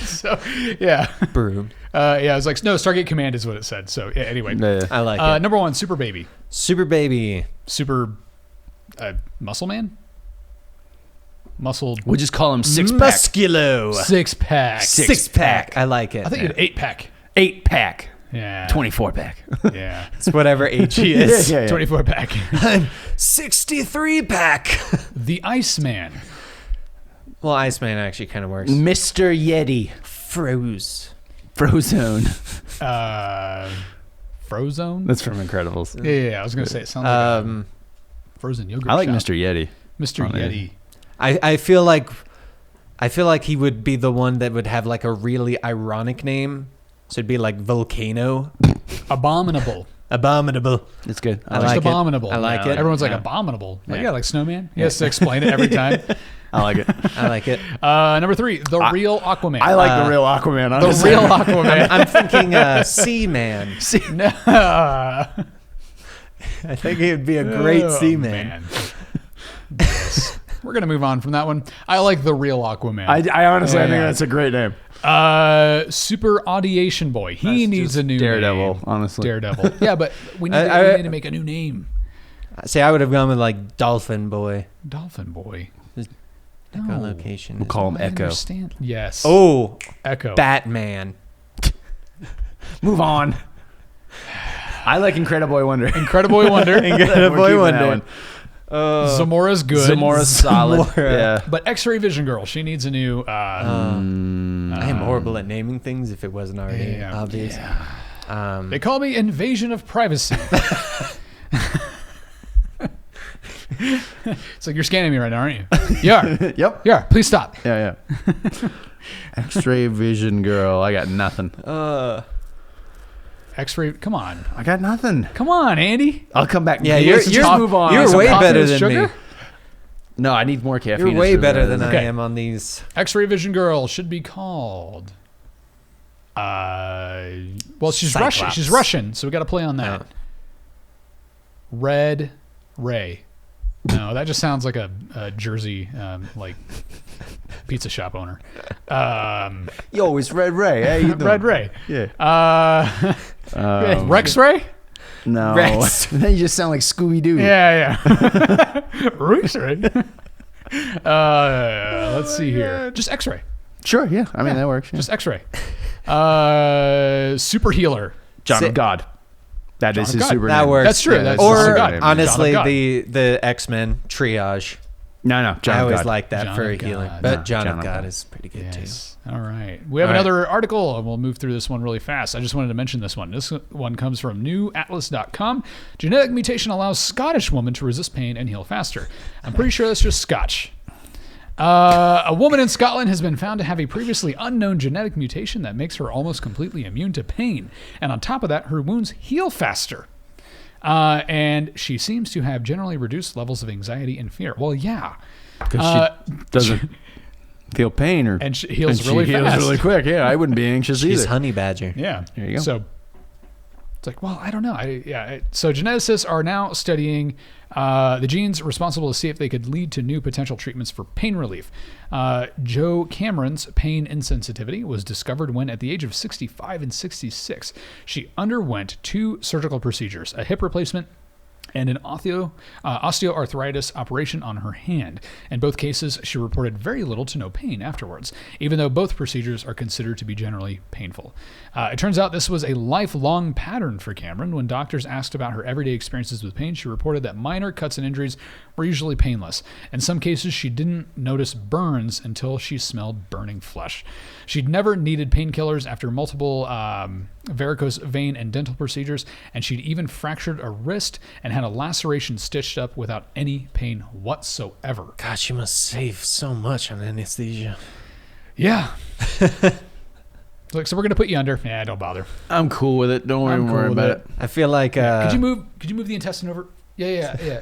So yeah, broom. I was like, no, Stargate Command is what it said. So yeah, anyway, I like it. Number 1, Super Baby. Super Muscle Man. Muscled. We'll just call him Six-Pack. Musculo. Six-pack. Six-pack. I like it. I think you had 8-pack. 8-pack. Yeah. 24 pack. Yeah. It's whatever age he is. 24 pack. I'm 63 pack. The Iceman. Well, Iceman actually kind of works. Mr. Yeti. Frozone. Frozone. That's from Incredibles. Yeah. I was gonna say it sounds like frozen yogurt. I like shop. Mr. Yeti. Mr. Yeti. I feel like he would be the one that would have like a really ironic name. So it'd be like Volcano. Abominable. Abominable. It's good. I like abominable. it. I like it. Everyone's like Yeah. abominable. Like, Yeah. yeah, like snowman. He has to explain it every time. I like it. I like it. Number 3, the Real Aquaman. I like the real Aquaman. the Honestly. Real Aquaman. I'm thinking Seaman. No. I think he would be a great Seaman. Man. Yes. We're gonna move on from that one. I like the Real Aquaman. I honestly, I think Yeah. that's a great name. Super Audiation Boy. He That's needs just a new Daredevil, name. honestly. Daredevil. Yeah, but we need, I- we need to make a new name. See, I would have gone with like Dolphin Boy. Dolphin Boy. Echolocation. We'll call him I Echo. understand. Yes. Oh, Echo. Batman. Move on. I like Incrediboy Wonder. Incrediboy Wonder. We're keeping Incrediboy that Wonder. one. Zamora's good. Zamora's solid. Zamora. Yeah. But X-Ray Vision Girl, she needs a new. I am horrible at naming things if it wasn't already Yeah. obvious. They call me Invasion of Privacy. It's like you're scanning me right now, aren't you? You are. Yep. You are. Please stop. Yeah. X-ray Vision Girl. I got nothing. X-ray. Come on. I got nothing. Come on, Andy. I'll come back. Yeah, Let's you're just move on. You're Some way coffee better with than sugar? me. No, I need more caffeine. You're way better than Okay. I am on these. X-Ray Vision Girl should be called. Well, she's Cyclops. Russian. She's Russian, so we got to play on that. Oh. Red Ray. No, that just sounds like a Jersey like pizza shop owner. Yo, it's Red Ray. Hey, you doing? Red Ray. Yeah. Rex Ray. No. Rex. Then you just sound like Scooby Doo. Yeah. Rex Ray. Let's see here. Just X-Ray. Sure. Yeah. I mean, that works. Yeah. Just X-Ray. Super Healer. John Sit- of God. That John is of his God. super That name. works. That's true. Yeah, That's that's just Or a God. honestly, John of God. the X-Men triage. No, John I of always God. like that John for of a healer, God. but No, John John of of God God. is pretty good Yes. All right. We have All right. another article, and we'll move through this one really fast. I just wanted to mention this one. This one comes from newaatlas.com. Genetic mutation allows Scottish woman to resist pain and heal faster. I'm pretty sure that's just Scotch. A woman in Scotland has been found to have a previously unknown genetic mutation that makes her almost completely immune to pain. And on top of that, her wounds heal faster. And she seems to have generally reduced levels of anxiety and fear. Well, yeah. Because she doesn't feel pain or And she heals and really she fast. heals really quick. Yeah, I wouldn't be anxious She's either. honey badger. Yeah. There you go. So it's like, well, I don't know. So geneticists are now studying the genes responsible to see if they could lead to new potential treatments for pain relief. Joe Cameron's pain insensitivity was discovered when, at the age of 65 and 66, she underwent 2 surgical procedures, a hip replacement and an osteoarthritis operation on her hand. In both cases, she reported very little to no pain afterwards, even though both procedures are considered to be generally painful. It turns out this was a lifelong pattern for Cameron. When doctors asked about her everyday experiences with pain, she reported that minor cuts and injuries were usually painless. In some cases, she didn't notice burns until she smelled burning flesh. She'd never needed painkillers after multiple varicose vein and dental procedures, and she'd even fractured a wrist and had a laceration stitched up without any pain whatsoever. God, you must save so much on anesthesia. Yeah. Like, so we're gonna put you under. Yeah, don't bother. I'm cool with it. Don't I'm even cool worry with about it. it. I feel like Could you move the intestine over? Yeah.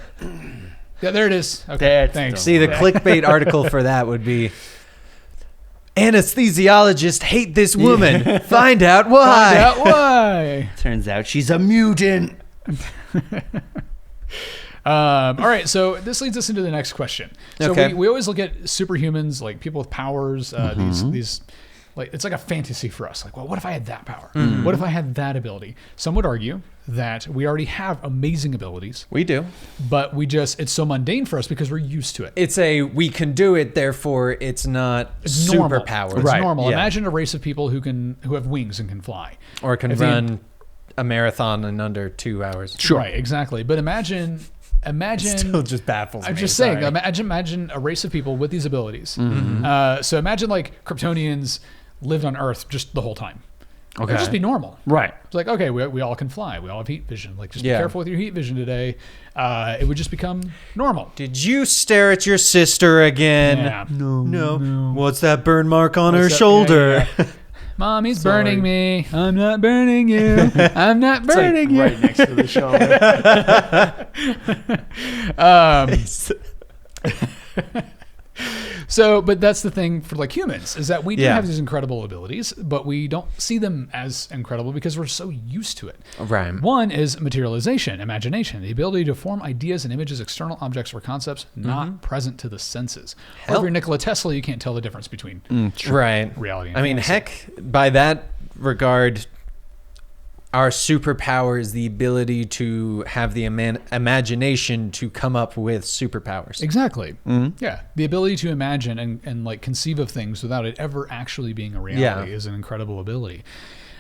Yeah, there it is. Okay, That's thanks. see the clickbait article for that would be anesthesiologists hate this woman. Find out why. Find out why. Turns out she's a mutant. All right, so this leads us into the next question. So Okay. we always look at superhumans, like people with powers. These like it's like a fantasy for us. Like, well, what if I had that power? What if I had that ability? Some would argue that we already have amazing abilities, We do. but it's so mundane for us because we're used to it. It's we can do it, therefore it's not Normal. superpower. It's normal. Yeah. Imagine a race of people who have wings and can fly. Or can If the- run a marathon in under 2 hours. Sure. Right, exactly. But imagine still just baffles me. I'm just saying, imagine a race of people with these abilities. So imagine like Kryptonians lived on Earth just the whole time. Okay. It would just be normal. Right. It's like, okay, we all can fly. We all have heat vision. Like, just be careful with your heat vision today. It would just become normal. Did you stare at your sister again? Yeah. No. What's that burn mark on her shoulder? Yeah. Mommy's burning me. I'm not burning you. I'm not burning you. Right next to the shoulder. So, but that's the thing for like humans, is that we do have these incredible abilities, but we don't see them as incredible because we're so used to it. Right. One is materialization, imagination, the ability to form ideas and images, external objects or concepts not present to the senses. Or if you're Nikola Tesla, you can't tell the difference between reality and fantasy. Heck, by that regard, our superpower is the ability to have the imagination to come up with superpowers. Exactly. Yeah. The ability to imagine and like conceive of things without it ever actually being a reality is an incredible ability.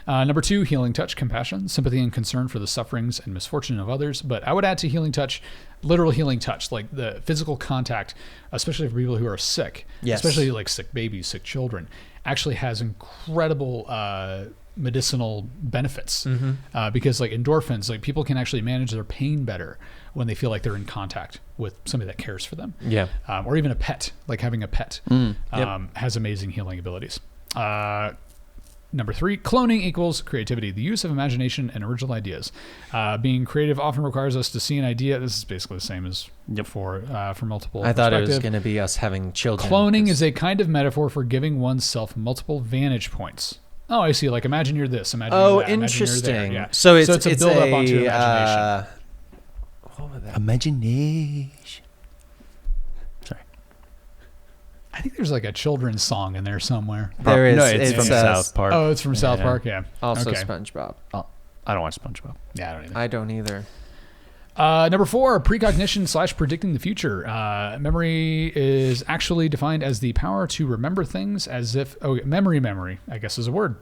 Number 2, healing touch, compassion, sympathy and concern for the sufferings and misfortune of others. But I would add to healing touch, literal healing touch, like the physical contact, especially for people who are sick, especially like sick babies, sick children, actually has incredible medicinal benefits because like endorphins, like people can actually manage their pain better when they feel like they're in contact with somebody that cares for them. Or even a pet, like having a pet has amazing healing abilities. Number 3, cloning equals creativity, the use of imagination and original ideas. Being creative often requires us to see an idea. This is basically the same as before for multiple I thought it was going to be us having children. Cloning is a kind of metaphor for giving oneself multiple vantage points. Oh, I see. Like, imagine you're this. Imagine you're that. Interesting. Imagine you're there. Yeah. So it's a build up onto your imagination. What was that? Imagination. Sorry. I think there's like a children's song in there somewhere. There is. No, it's from South Park. Oh, it's from South Park. Yeah. Also SpongeBob. Oh, I don't watch SpongeBob. Yeah, I don't either. I don't either. Number 4, precognition / predicting the future. Memory is actually defined as the power to remember things as if... memory, I guess is a word.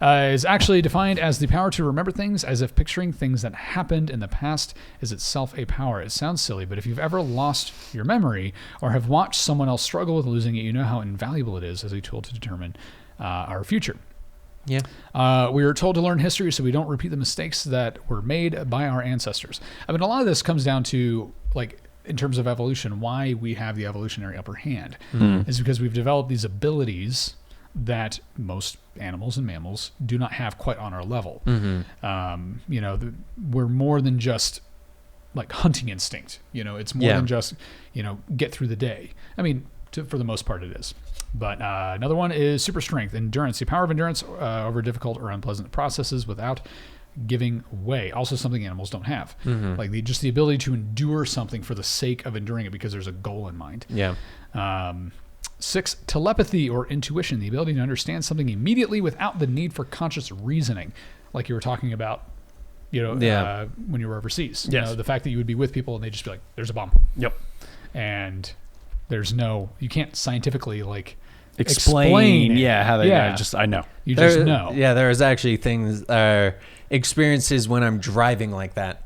Is actually defined as the power to remember things as if picturing things that happened in the past is itself a power. It sounds silly, but if you've ever lost your memory or have watched someone else struggle with losing it, you know how invaluable it is as a tool to determine our future. Yeah. We are told to learn history so we don't repeat the mistakes that were made by our ancestors. I mean, a lot of this comes down to, like, in terms of evolution, why we have the evolutionary upper hand is because we've developed these abilities that most animals and mammals do not have quite on our level. We're more than just like hunting instinct. It's more than just, get through the day. I mean, for the most part it is. But another one is super strength, endurance, the power of endurance over difficult or unpleasant processes without giving way. Also something animals don't have. Like just the ability to endure something for the sake of enduring it because there's a goal in mind. 6, telepathy or intuition, the ability to understand something immediately without the need for conscious reasoning, like you were talking about, when you were overseas. The fact that you would be with people and they'd just be like, there's a bomb. And you can't scientifically like explain how they I know. You just know. Yeah, there's actually experiences when I'm driving like that.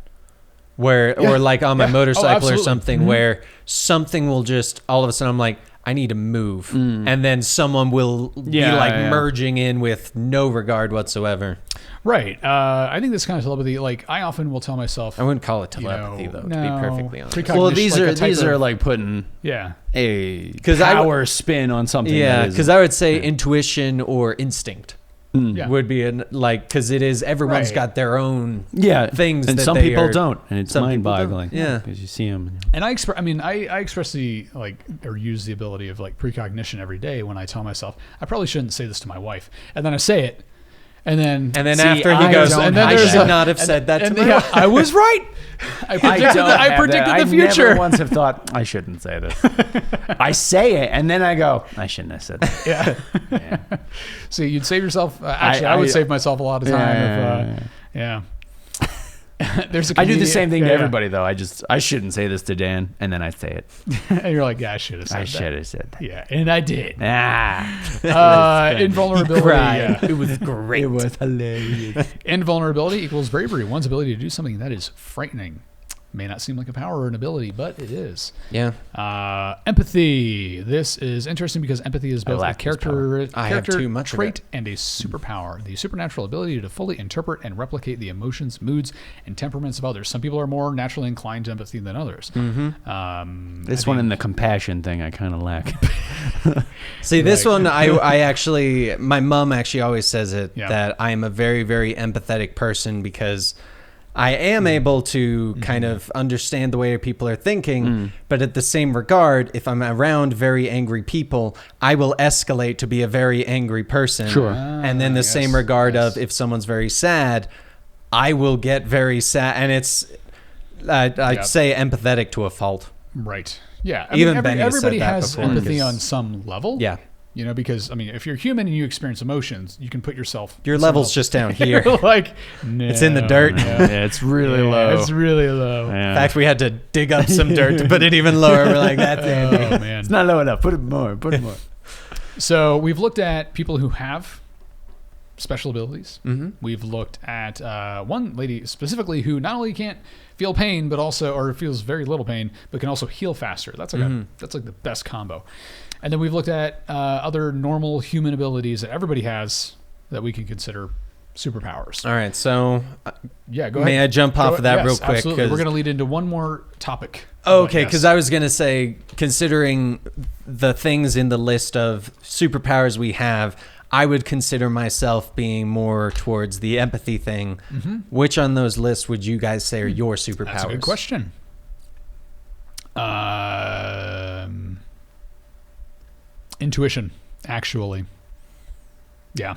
Or like on my motorcycle or something where something will just all of a sudden I'm like, I need to move. And then someone will be merging in with no regard whatsoever. Right. I think this kind of telepathy, like I often will tell myself. I wouldn't call it telepathy though, to be perfectly honest. Well, these are like putting a power spin on something. Yeah, because I would say intuition or instinct. Would be because it is everyone's got their own things, and that some people don't, and it's mind-boggling. Yeah, because you see them. And I expressly or use the ability of like precognition every day when I tell myself I probably shouldn't say this to my wife, and then I say it, and then after he goes, I should not have said that to my wife. I was right. I predicted the future. I never once have thought I shouldn't say this. I say it, and then I go, I shouldn't have said that. Yeah. See, you'd save yourself. Actually, I would save myself a lot of time. There's a I do the same thing to yeah. everybody, though. I shouldn't say this to Dan, and then I say it. And you're like, yeah, I should have said that. I should have said that. Yeah, and I did. Invulnerability. Yeah. It was great. It was hilarious. Invulnerability equals bravery. One's ability to do something that is frightening. May not seem like a power or an ability, but it is. Yeah. Empathy. This is interesting because empathy is both a character too much trait and a superpower. The supernatural ability to fully interpret and replicate the emotions, moods, and temperaments of others. Some people are more naturally inclined to empathy than others. This one and the compassion thing I kind of lack. See, this one, I actually, my mom actually always says it, that I am a very, very empathetic person because I am able to kind of understand the way people are thinking, but at the same regard, if I'm around very angry people, I will escalate to be a very angry person. Sure. And then the same regard of if someone's very sad, I will get very sad. And it's, I'd say empathetic to a fault. Right. Yeah. Even everybody has before, empathy on some level. Yeah. You know, because, I mean, if you're human and you experience emotions, you can put yourself... Your level's just down here. Like, no. It's in the dirt. Yeah, it's really low. It's really low. Yeah. In fact, we had to dig up some dirt to put it even lower. We're like, that's it. Oh, man. It's not low enough. Put it more. So we've looked at people who have special abilities. We've looked at one lady specifically who not only can't feel pain, but also, or feels very little pain, but can also heal faster. That's like that's like the best combo. And then we've looked at other normal human abilities that everybody has that we can consider superpowers. All right, so yeah, go ahead. May I jump off of that real quick? Absolutely. We're going to lead into one more topic. Okay, because I was going to say, considering the things in the list of superpowers we have, I would consider myself being more towards the empathy thing. Which on those lists would you guys say are your superpowers? That's a good question. Intuition, actually. Yeah.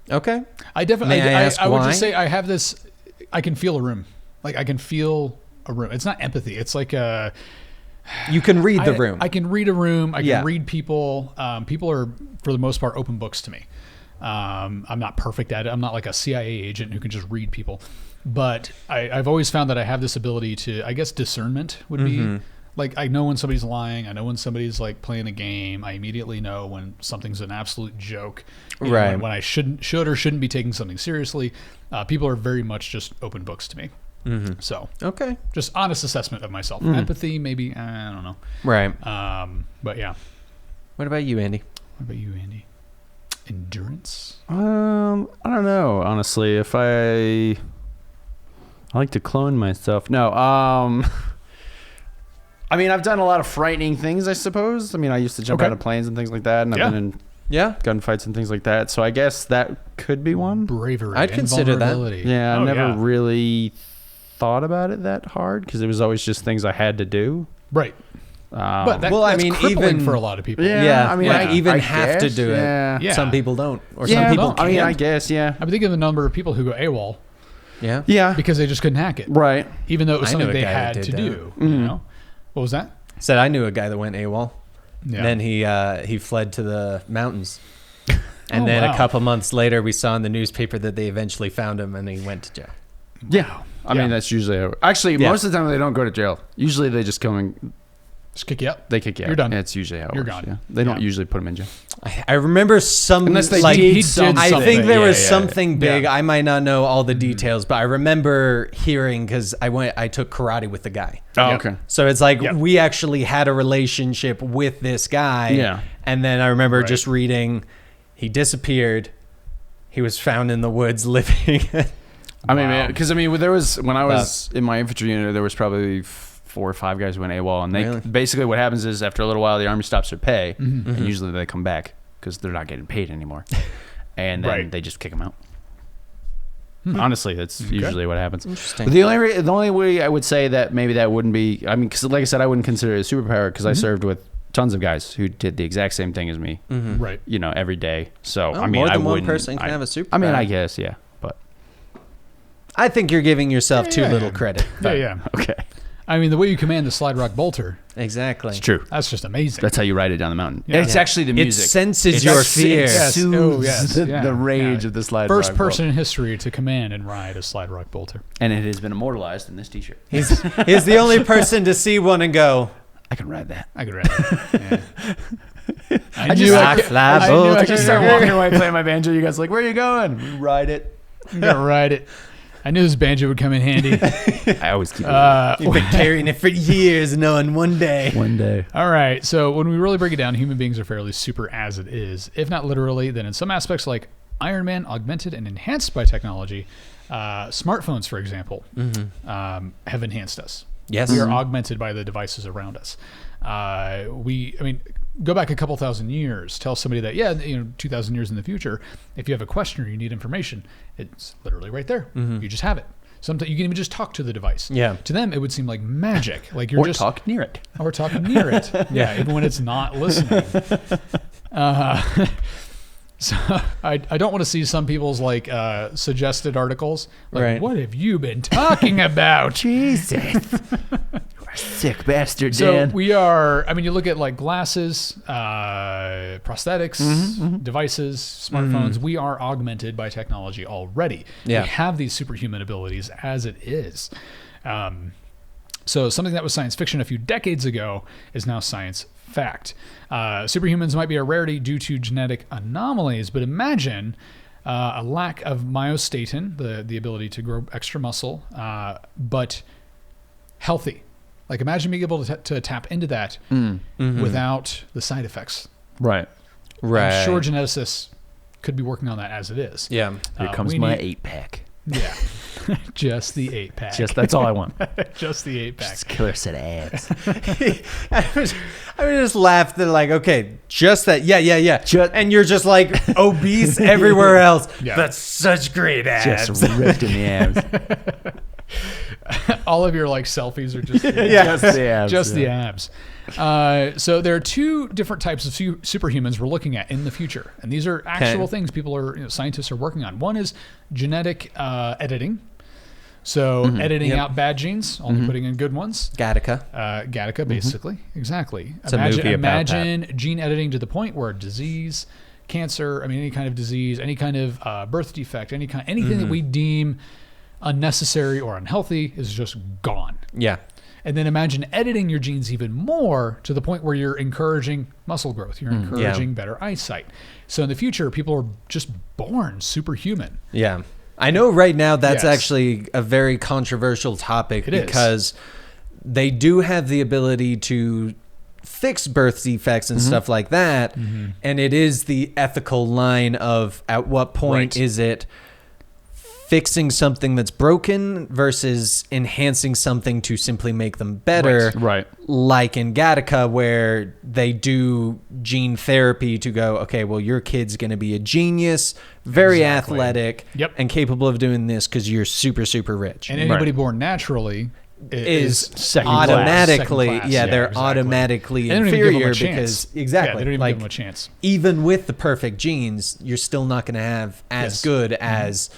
Okay. I definitely. May I ask I would why? just say I have this. I can feel a room. Like I can feel a room. It's not empathy. It's like a. You can read the room. I can read a room. I can read people. People are, for the most part, open books to me. I'm not perfect at it. I'm not like a CIA agent who can just read people. But I've always found that I have this ability to, I guess, discernment would be. Like, I know when somebody's lying. I know when somebody's, like, playing a game. I immediately know when something's an absolute joke. You know, when I should or shouldn't be taking something seriously. People are very much just open books to me. So, okay. Just honest assessment of myself. Empathy, maybe, I don't know. Right. But, yeah. What about you, Andy? What about you, Andy? Endurance? I don't know, honestly. If I like to clone myself. No, I mean, I've done a lot of frightening things, I suppose. I mean, I used to jump out of planes and things like that, and I've been in gunfights and things like that. So I guess that could be one. Bravery. I'd consider that. Yeah, I never really thought about it that hard because it was always just things I had to do. Right. But that's crippling for a lot of people. Yeah, I mean, I even have guess, to do it. Yeah. Some people don't, or some people can't. I mean, I guess, yeah. I think of the number of people who go AWOL. Yeah. Because they just couldn't hack it. Right. Even though it was I knew something a they guy that had to did do. You know? What was that? Said I knew a guy that went AWOL. Yeah. Then he fled to the mountains. And then a couple months later, we saw in the newspaper that they eventually found him and he went to jail. Yeah. I mean, that's usually... Actually, most of the time they don't go to jail. Usually they just come and... Just kick you out. They kick you out. You're done. It's usually how it You're works. gone. Yeah. They don't usually put him in jail. I remember some... Unless they did something. I think there was something big. Yeah. I might not know all the details, but I remember hearing because I took karate with the guy. Oh, okay. So it's like we actually had a relationship with this guy. Yeah. And then I remember just reading, he disappeared. He was found in the woods living. I mean, because there was, when I was in my infantry unit, there was probably 4 or 5 guys who went AWOL, and they basically what happens is after a little while the army stops their pay, and usually they come back because they're not getting paid anymore, and then they just kick them out. Honestly, that's usually what happens. Interesting. But the only way I would say that maybe that wouldn't be, I mean, because like I said, I wouldn't consider it a superpower because I served with tons of guys who did the exact same thing as me, Right. you know, every day. So Well, I mean, more than I one wouldn't. person can have a superpower. I mean, I guess, but I think you're giving yourself too little credit. Yeah. okay. I mean, the way you command the slide rock bolter. Exactly. It's true. That's just amazing. That's how you ride it down the mountain. Yeah. It's actually the music. It senses your fear. Yes. Soothes Yeah. the rage of the slide First rock person in history to command and ride a slide rock bolter. And it has been immortalized in this t-shirt. He's the only person to see one and go, I can ride that. I could ride that. Yeah. I just start walking I away playing my banjo. You guys are like, where are you going? We ride it. I'm gonna ride it. I knew this banjo would come in handy. I always keep it. you've been carrying it for years, knowing one day. One day. All right. So when we really break it down, human beings are fairly super as it is. If not literally, then in some aspects like Iron Man, augmented and enhanced by technology. Smartphones, for example, have enhanced us. Yes. We are augmented by the devices around us. Go back a couple thousand years, tell somebody that, 2,000 years in the future, if you have a question or you need information, it's literally right there. You just have it. Sometimes you can even just talk to the device. Yeah. To them, it would seem like magic. Like Or talk near it. Or talk near it. Yeah, even when it's not listening. So I don't want to see some people's suggested articles. Like, right. What have you been talking about? Jesus. Sick bastard, Dan. So we are, you look at like glasses, prosthetics, devices, smartphones. We are augmented by technology already. Yeah. We have these superhuman abilities as it is. So something that was science fiction a few decades ago is now science fact. Superhumans might be a rarity due to genetic anomalies, but imagine a lack of myostatin, the ability to grow extra muscle, but healthy. Like imagine being able to tap into that without the side effects. Right. I'm sure geneticists could be working on that as it is. Yeah. Here comes my 8-pack. Yeah. Just the 8-pack. That's all I want. Just the 8-pack. Just killer set of abs. I just laughed at okay, just that. Yeah. And you're just like obese everywhere else. Yeah. That's such great abs. Just ripped in the abs. All of your selfies are just Just the abs. Just the abs. So there are two different types of superhumans we're looking at in the future, and these are actual things people scientists are working on. One is genetic editing, so editing out bad genes, only putting in good ones. Gattaca. Basically, exactly. It's a movie about that. Imagine gene editing to the point where disease, cancer, any kind of disease, any kind of birth defect, anything that we deem unnecessary or unhealthy is just gone. Yeah. And then imagine editing your genes even more to the point where you're encouraging muscle growth. You're encouraging better eyesight. So in the future, people are just born superhuman. Yeah. I know right now that's actually a very controversial topic because they do have the ability to fix birth defects and stuff like that. And it is the ethical line of at what point is it fixing something that's broken versus enhancing something to simply make them better. Right. Like in Gattaca, where they do gene therapy to go, okay, well, your kid's going to be a genius, very athletic, and capable of doing this because you're super, super rich. And anybody born naturally is second automatically class. They're automatically inferior because they don't even give them a chance. Even with the perfect genes, you're still not going to have as good as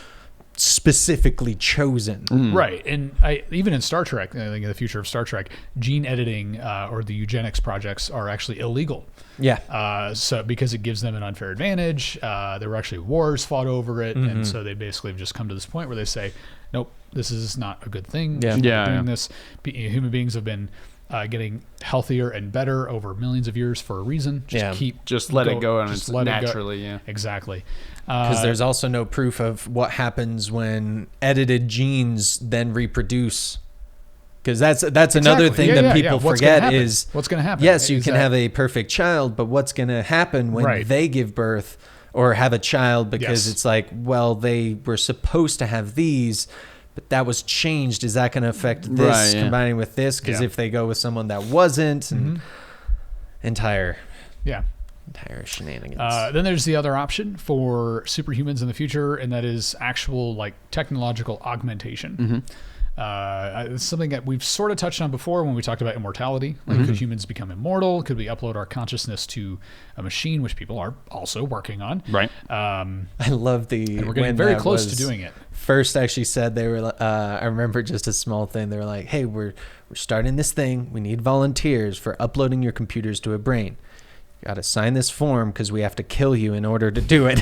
specifically chosen. Right. And even in Star Trek, I think in the future of Star Trek, gene editing or the eugenics projects are actually illegal. Yeah. So because it gives them an unfair advantage, there were actually wars fought over it, and so they basically have just come to this point where they say, nope, this is not a good thing. Doing this. Human beings have been getting healthier and better over millions of years for a reason. Just let it go and it's naturally. Yeah. Exactly. Because there's also no proof of what happens when edited genes then reproduce. Because that's another thing that people forget is what's going to happen. Yes, you can have a perfect child, but what's going to happen when they give birth or have a child? Because it's like, well, they were supposed to have these, but that was changed. Is that going to affect this combining with this? Because if they go with someone that wasn't, and entire shenanigans. Then there's the other option for superhumans in the future, and that is actual technological augmentation. It's something that we've sort of touched on before when we talked about immortality. Like, could humans become immortal? Could we upload our consciousness to a machine, which people are also working on? Right. I love the. And we're getting very close to doing it. First, actually said they were. I remember just a small thing. They were like, "Hey, we're starting this thing. We need volunteers for uploading your computers to a brain. You got to sign this form because we have to kill you in order to do it."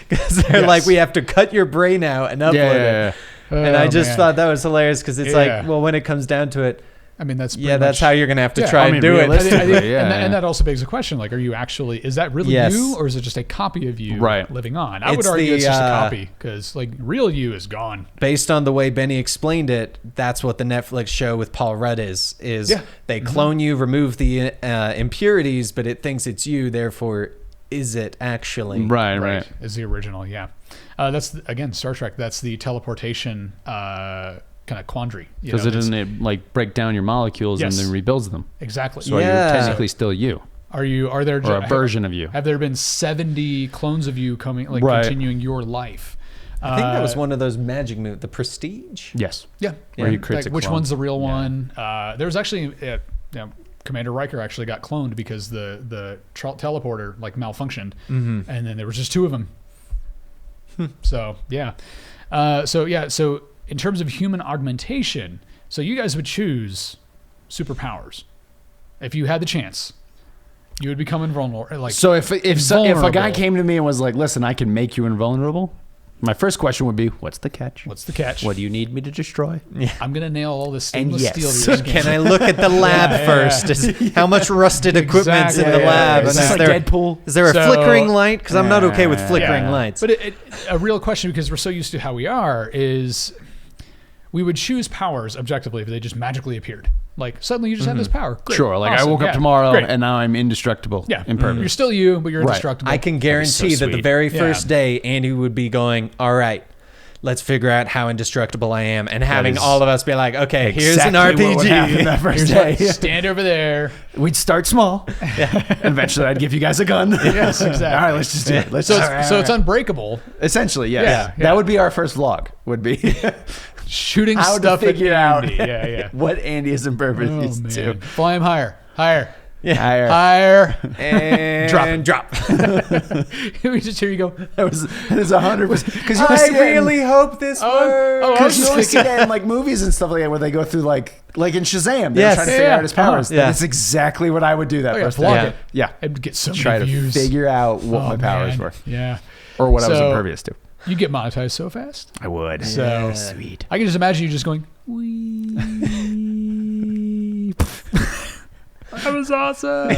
Because they're like, we have to cut your brain out and upload it. And I just thought that was hilarious because it's like, well, when it comes down to it, I mean, that's that's how you're going to have to try and do it. And that also begs the question, like, are you actually, is that really you, or is it just a copy of you living on? I would argue it's just a copy, because, like, real you is gone. Based on the way Benny explained it, that's what the Netflix show with Paul Rudd is they clone you, remove the impurities, but it thinks it's you, therefore is it actually? Right. Is the original, that's, again, Star Trek. That's the teleportation kind of quandary. Because it doesn't like break down your molecules and then rebuilds them. Exactly. So you're technically still you. Are there or a version of you? Have there been 70 clones of you coming, like, continuing your life? I think that was one of those magic movies, The Prestige. Yes. Yeah. Where he creates a which clone. one's the real one? There was actually, Commander Riker actually got cloned because the teleporter, like, malfunctioned, and then there was just 2 of them. So so in terms of human augmentation, so you guys would choose superpowers if you had the chance. You would become invulnerable. Like, so if a guy came to me and was like, "Listen, I can make you invulnerable," my first question would be, "What's the catch? What's the catch? What do you need me to destroy?" I'm gonna nail all this stainless steel. Can I look at the lab first? How much rusted equipment's in the lab? Exactly. Like Deadpool. Is there a flickering light? Because I'm not okay with flickering lights. But a real question, because we're so used to how we are, is we would choose powers objectively if they just magically appeared. Like, suddenly you just have this power. Great. Sure. Like, awesome. I woke up tomorrow and now I'm indestructible. Yeah. Impervious. You're still you, but you're indestructible. I can guarantee that the very first day, Andy would be going, "All right, let's figure out how indestructible I am," and having all of us be like, "Okay, here's an RPG." What would happen that first day. Stand over there. We'd start small. And eventually I'd give you guys a gun. Yes, exactly. All right, let's just do it. So it's unbreakable. Essentially, yes. Yeah. That would be our first vlog. Would be shooting how stuff to figure at out Andy. what Andy is impervious to. Fly him higher. Higher. And drop. We just hear you go. That was 100%. Because I really hope this works. Because you always see that in, like, movies and stuff like that, where they go through like in Shazam, they're trying to figure out his powers. That's exactly what I would do that first day. Yeah, and get so try many views. To figure out what my powers were. Yeah, or what I was impervious to. You get monetized so fast. I would. So sweet. I can just imagine you just going, wee. That was awesome.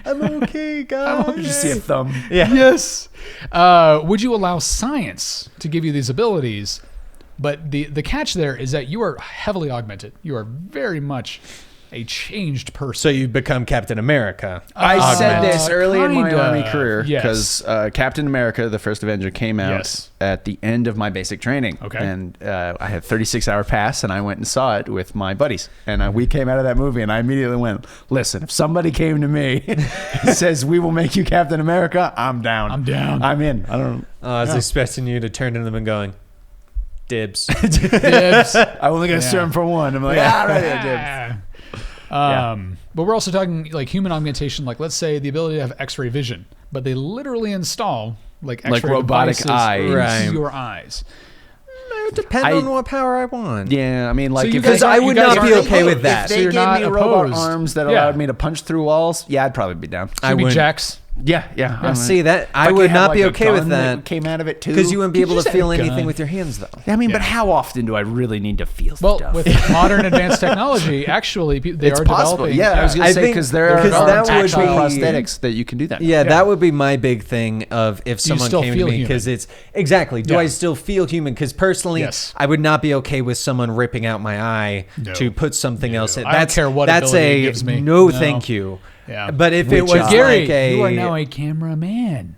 I'm okay, guys. Did you see a thumb? Yeah. Yes. Would you allow science to give you these abilities? But the catch there is that you are heavily augmented. You are very much a changed person. So you become Captain America. I said this early in my Army career yes. because Captain America, the first Avenger, came out at the end of my basic training. Okay. And I had 36-hour pass, and I went and saw it with my buddies. And we came out of that movie, and I immediately went, "Listen, if somebody came to me and says, 'We will make you Captain America,' I'm down. I'm down. I'm in. I don't know. I was expecting you to turn to them and going, dibs. Dibs. I only got to serve for one. I'm like, all right, dibs. But we're also talking like human augmentation, like let's say the ability to have X-ray vision, but they literally install like X-ray robotic eyes into your eyes. It depends on what power I want. Yeah, I mean, like, because I would not be okay with that. If they gave me robot arms that allowed me to punch through walls, I'd probably be down. I would. Jax. Yeah. See that I would not be okay with that. Came out of it too, because you wouldn't be able to feel anything with your hands, though. I mean, but how often do I really need to feel stuff? Well, with modern advanced technology, actually, they are developing. Yeah, I was going to say because there are actual be prosthetics that you can do that. Yeah, that would be my big thing of if someone came to me, because it's exactly. Do I still feel human? Because personally, I would not be okay with someone ripping out my eye to put something else in. I don't care what ability it gives me. No, thank you. Yeah. But if it was Gary, like you are now a cameraman.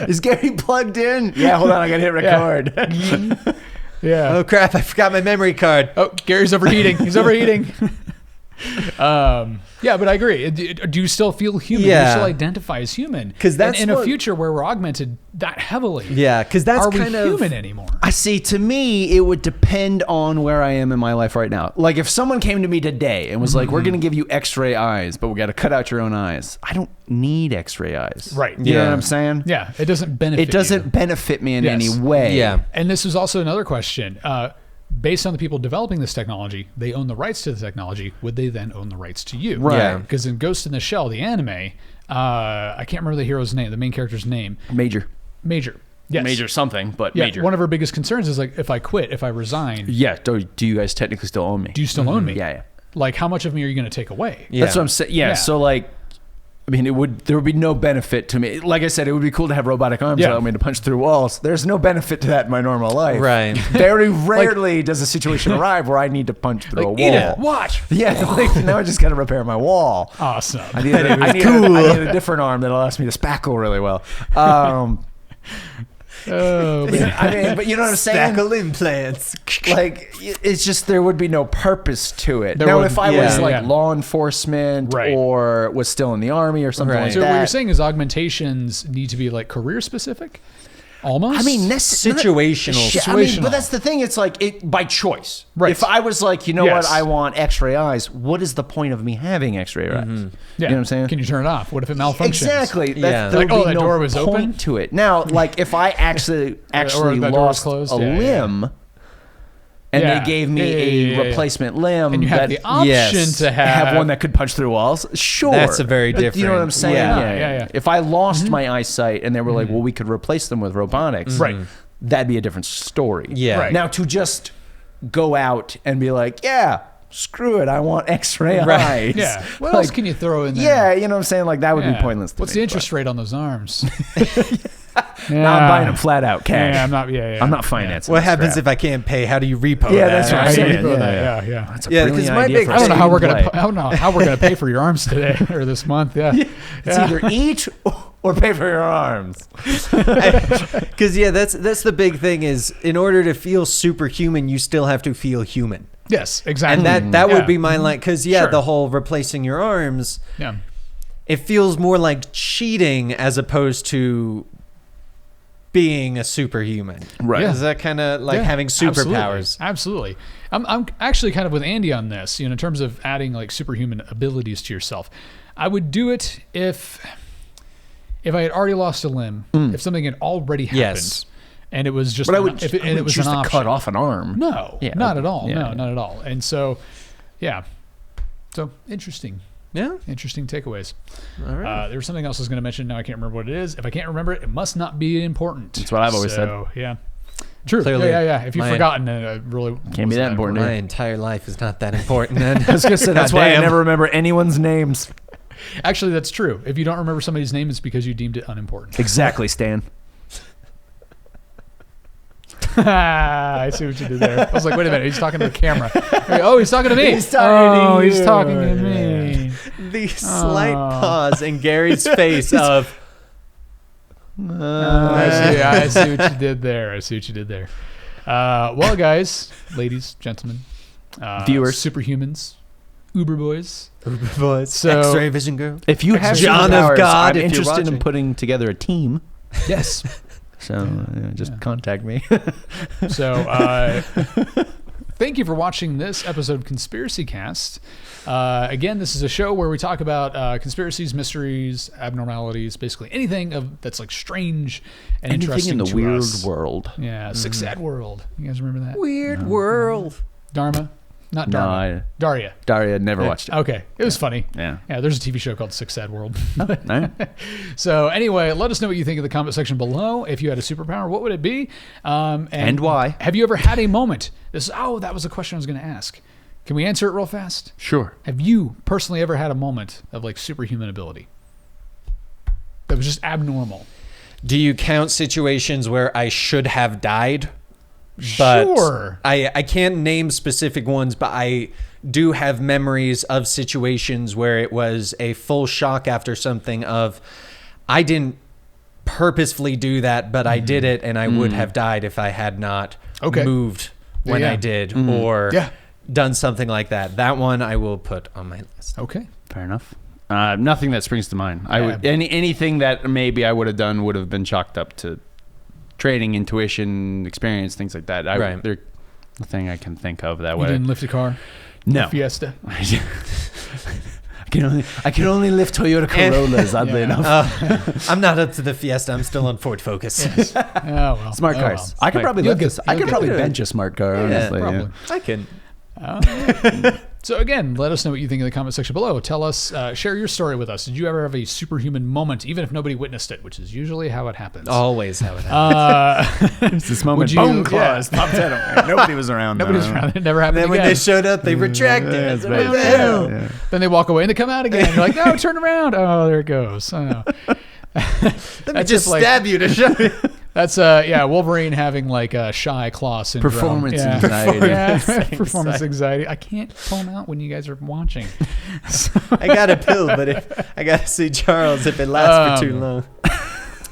Is Gary plugged in? Yeah, hold on, I gotta hit record. Yeah. Oh crap, I forgot my memory card. Oh, Gary's overheating. He's overheating. Yeah, but I agree. Do you still feel human? Do you still identify as human? Because that's in a future where we're augmented that heavily. Yeah, because that's are kind we of human anymore? I see. To me, it would depend on where I am in my life right now. Like if someone came to me today and was like, "We're going to give you X-ray eyes, but we got to cut out your own eyes." I don't need X-ray eyes. Right. You know what I'm saying? Yeah. It doesn't benefit. It doesn't benefit me in any way. Yeah. And this is also another question. Based on the people developing this technology, they own the rights to the technology. Would they then own the rights to you? Right. Yeah. Because in Ghost in the Shell, the anime, I can't remember the hero's name, the main character's name. Major. Yes. Major something, but yeah, major. One of her biggest concerns is like, if I quit, if I resign. Yeah. Do you guys technically still own me? Do you still own me? Yeah. Like, how much of me are you going to take away? Yeah. That's what I'm saying. Yeah. So like, I mean, there would be no benefit to me. Like I said, it would be cool to have robotic arms that allow me to punch through walls. There's no benefit to that in my normal life. Right. Very rarely does a situation arrive where I need to punch through a wall. Eat it. Watch. Yeah. Like, now I just got to repair my wall. Awesome. I need a different arm that allows me to spackle really well. But you know what I'm saying? Spackle implants. Like, it's just there would be no purpose to it. Now, if I was like law enforcement or was still in the army or something like that. So what you're saying is augmentations need to be like career specific? Almost? I mean, situational. I mean, but that's the thing. It's like by choice. Right. If I was like, you know what, I want X-ray eyes. What is the point of me having X-ray eyes? Yeah. You know what I'm saying? Can you turn it off? What if it malfunctions? Exactly. Yeah. There would be that no door was point open to it. Now, like if I actually lost a limb. And they gave me a replacement limb. And you have the option to have one that could punch through walls. Sure. That's a very different. You know what I'm saying? Yeah. If I lost my eyesight and they were like, well, we could replace them with robotics. Right. That'd be a different story. Yeah. Right. Now to just go out and be like, yeah, screw it, I want X-ray eyes. Yeah. What else can you throw in there? Yeah, you know what I'm saying? Like that would be pointless to What's me, the interest rate on those arms? Now I'm buying them flat out cash. Yeah, I'm not. Yeah. I'm not financing. What happens if I can't pay? How do you repo? Yeah, that? that's what I'm saying. Yeah. That's a brilliant my idea big. for I don't know how we're gonna. screenplay. I don't know how we're gonna pay for your arms today or this month. Yeah. It's either eat or pay for your arms. Because that's the big thing is in order to feel superhuman, you still have to feel human. Yes, exactly. And that would be my line. Because Sure. the whole replacing your arms. Yeah. It feels more like cheating as opposed to being a superhuman. Right. Is that kind of like having superpowers? Absolutely. I'm actually kind of with Andy on this, in terms of adding like superhuman abilities to yourself. I would do it if I had already lost a limb, if something had already happened. And it was just, But I would choose to an option. cut off an arm. No, Yeah. not at all. Yeah. No, not at all. And so, so interesting. Yeah. Interesting takeaways. All right. There was something else I was going to mention. Now I can't remember what it is. If I can't remember it, it must not be important. That's what I've always said. Yeah. True. Clearly, yeah. If you've forgotten, it really Can't be that important. My entire life is not that important. Then. I was gonna say that's why I never remember anyone's names. Actually, that's true. If you don't remember somebody's name, it's because you deemed it unimportant. Exactly, Stan. I see what you did there. I was like, wait a minute, he's talking to the camera. Oh, he's talking to me. He's talking to you. He's talking to me. The slight pause in Gary's face of. I see what you did there. Well, guys, ladies, gentlemen, viewers, superhumans, Uber boys, So, X-ray vision girl. If you have John superpowers, of God, I'm if you're interested in watching. putting together a team. yes. So just contact me. So thank you for watching this episode of Conspiracy Cast. Again, this is a show where we talk about conspiracies, mysteries, abnormalities, basically anything that's like strange and Anything interesting in the to weird us. world. Yeah, Six Sad World. You guys remember that? Weird world. Dharma? Not Dharma. Daria. Daria never watched it. Okay. It was funny. Yeah. Yeah, there's a TV show called Six Sad World. All right. So anyway, let us know what you think in the comment section below. If you had a superpower, what would it be? And why? Have you ever had a moment? That was a question I was going to ask. Can we answer it real fast? Sure. Have you personally ever had a moment of like superhuman ability that was just abnormal? Do you count situations where I should have died? But sure. I can't name specific ones, but I do have memories of situations where it was a full shock after something of, I didn't purposefully do that, but I did it, and I would have died if I had not moved when I did, or done something like that. That one I will put on my list. Okay. Fair enough. Nothing that springs to mind. I would anything that maybe I would have done would have been chalked up to training, intuition, experience, things like that. Right. There's nothing I can think of that You way. didn't lift a car? No. A Fiesta? I can only lift Toyota Corollas, oddly enough. I'm not up to the Fiesta. I'm still on Ford Focus. Yes. Oh, well. Smart Oh, cars. well. I could probably lift this. I could probably bench a smart car, honestly. probably. I can. So again, let us know what you think in the comment section below. Tell us, share your story with us. Did you ever have a superhuman moment, even if nobody witnessed it, which is usually how it happens? Always how it happens. It's this moment. Would you- Bone claws popped at him. Nobody was around. Nobody's around. It never happened Then when again. they showed up, they retracted. Yeah, It's it's like, bad. what the hell? Yeah. Then they walk away and they come out again. You're like, no, turn around. Oh, there it goes. Oh. Let me just stab you to show you. That's Wolverine having like a shy claw syndrome. Performance anxiety. Yeah, performance anxiety. I can't pull them out when you guys are watching. So, I got a pill, but I got to see Charles if it lasts for too long.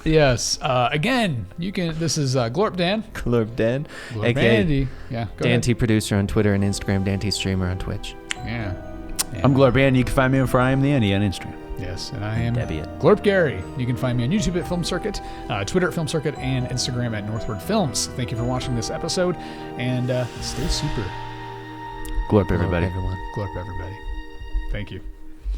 yes. Again, you can. This is Glorp Dan. Glorp Dan. Glorp AKA Andy. Yeah. Go Dante Producer on Twitter and Instagram. Dante Streamer on Twitch. ahead. Yeah. I'm Glorp Andy. You can find me on I Am the Andy on Instagram. Yes, and I am Debbie. Glorp Gary. You can find me on YouTube at Film Circuit, Twitter at Film Circuit, and Instagram at Northward Films. Thank you for watching this episode, and stay super. Glorp, everybody. Everyone. Glorp, everybody. Thank you.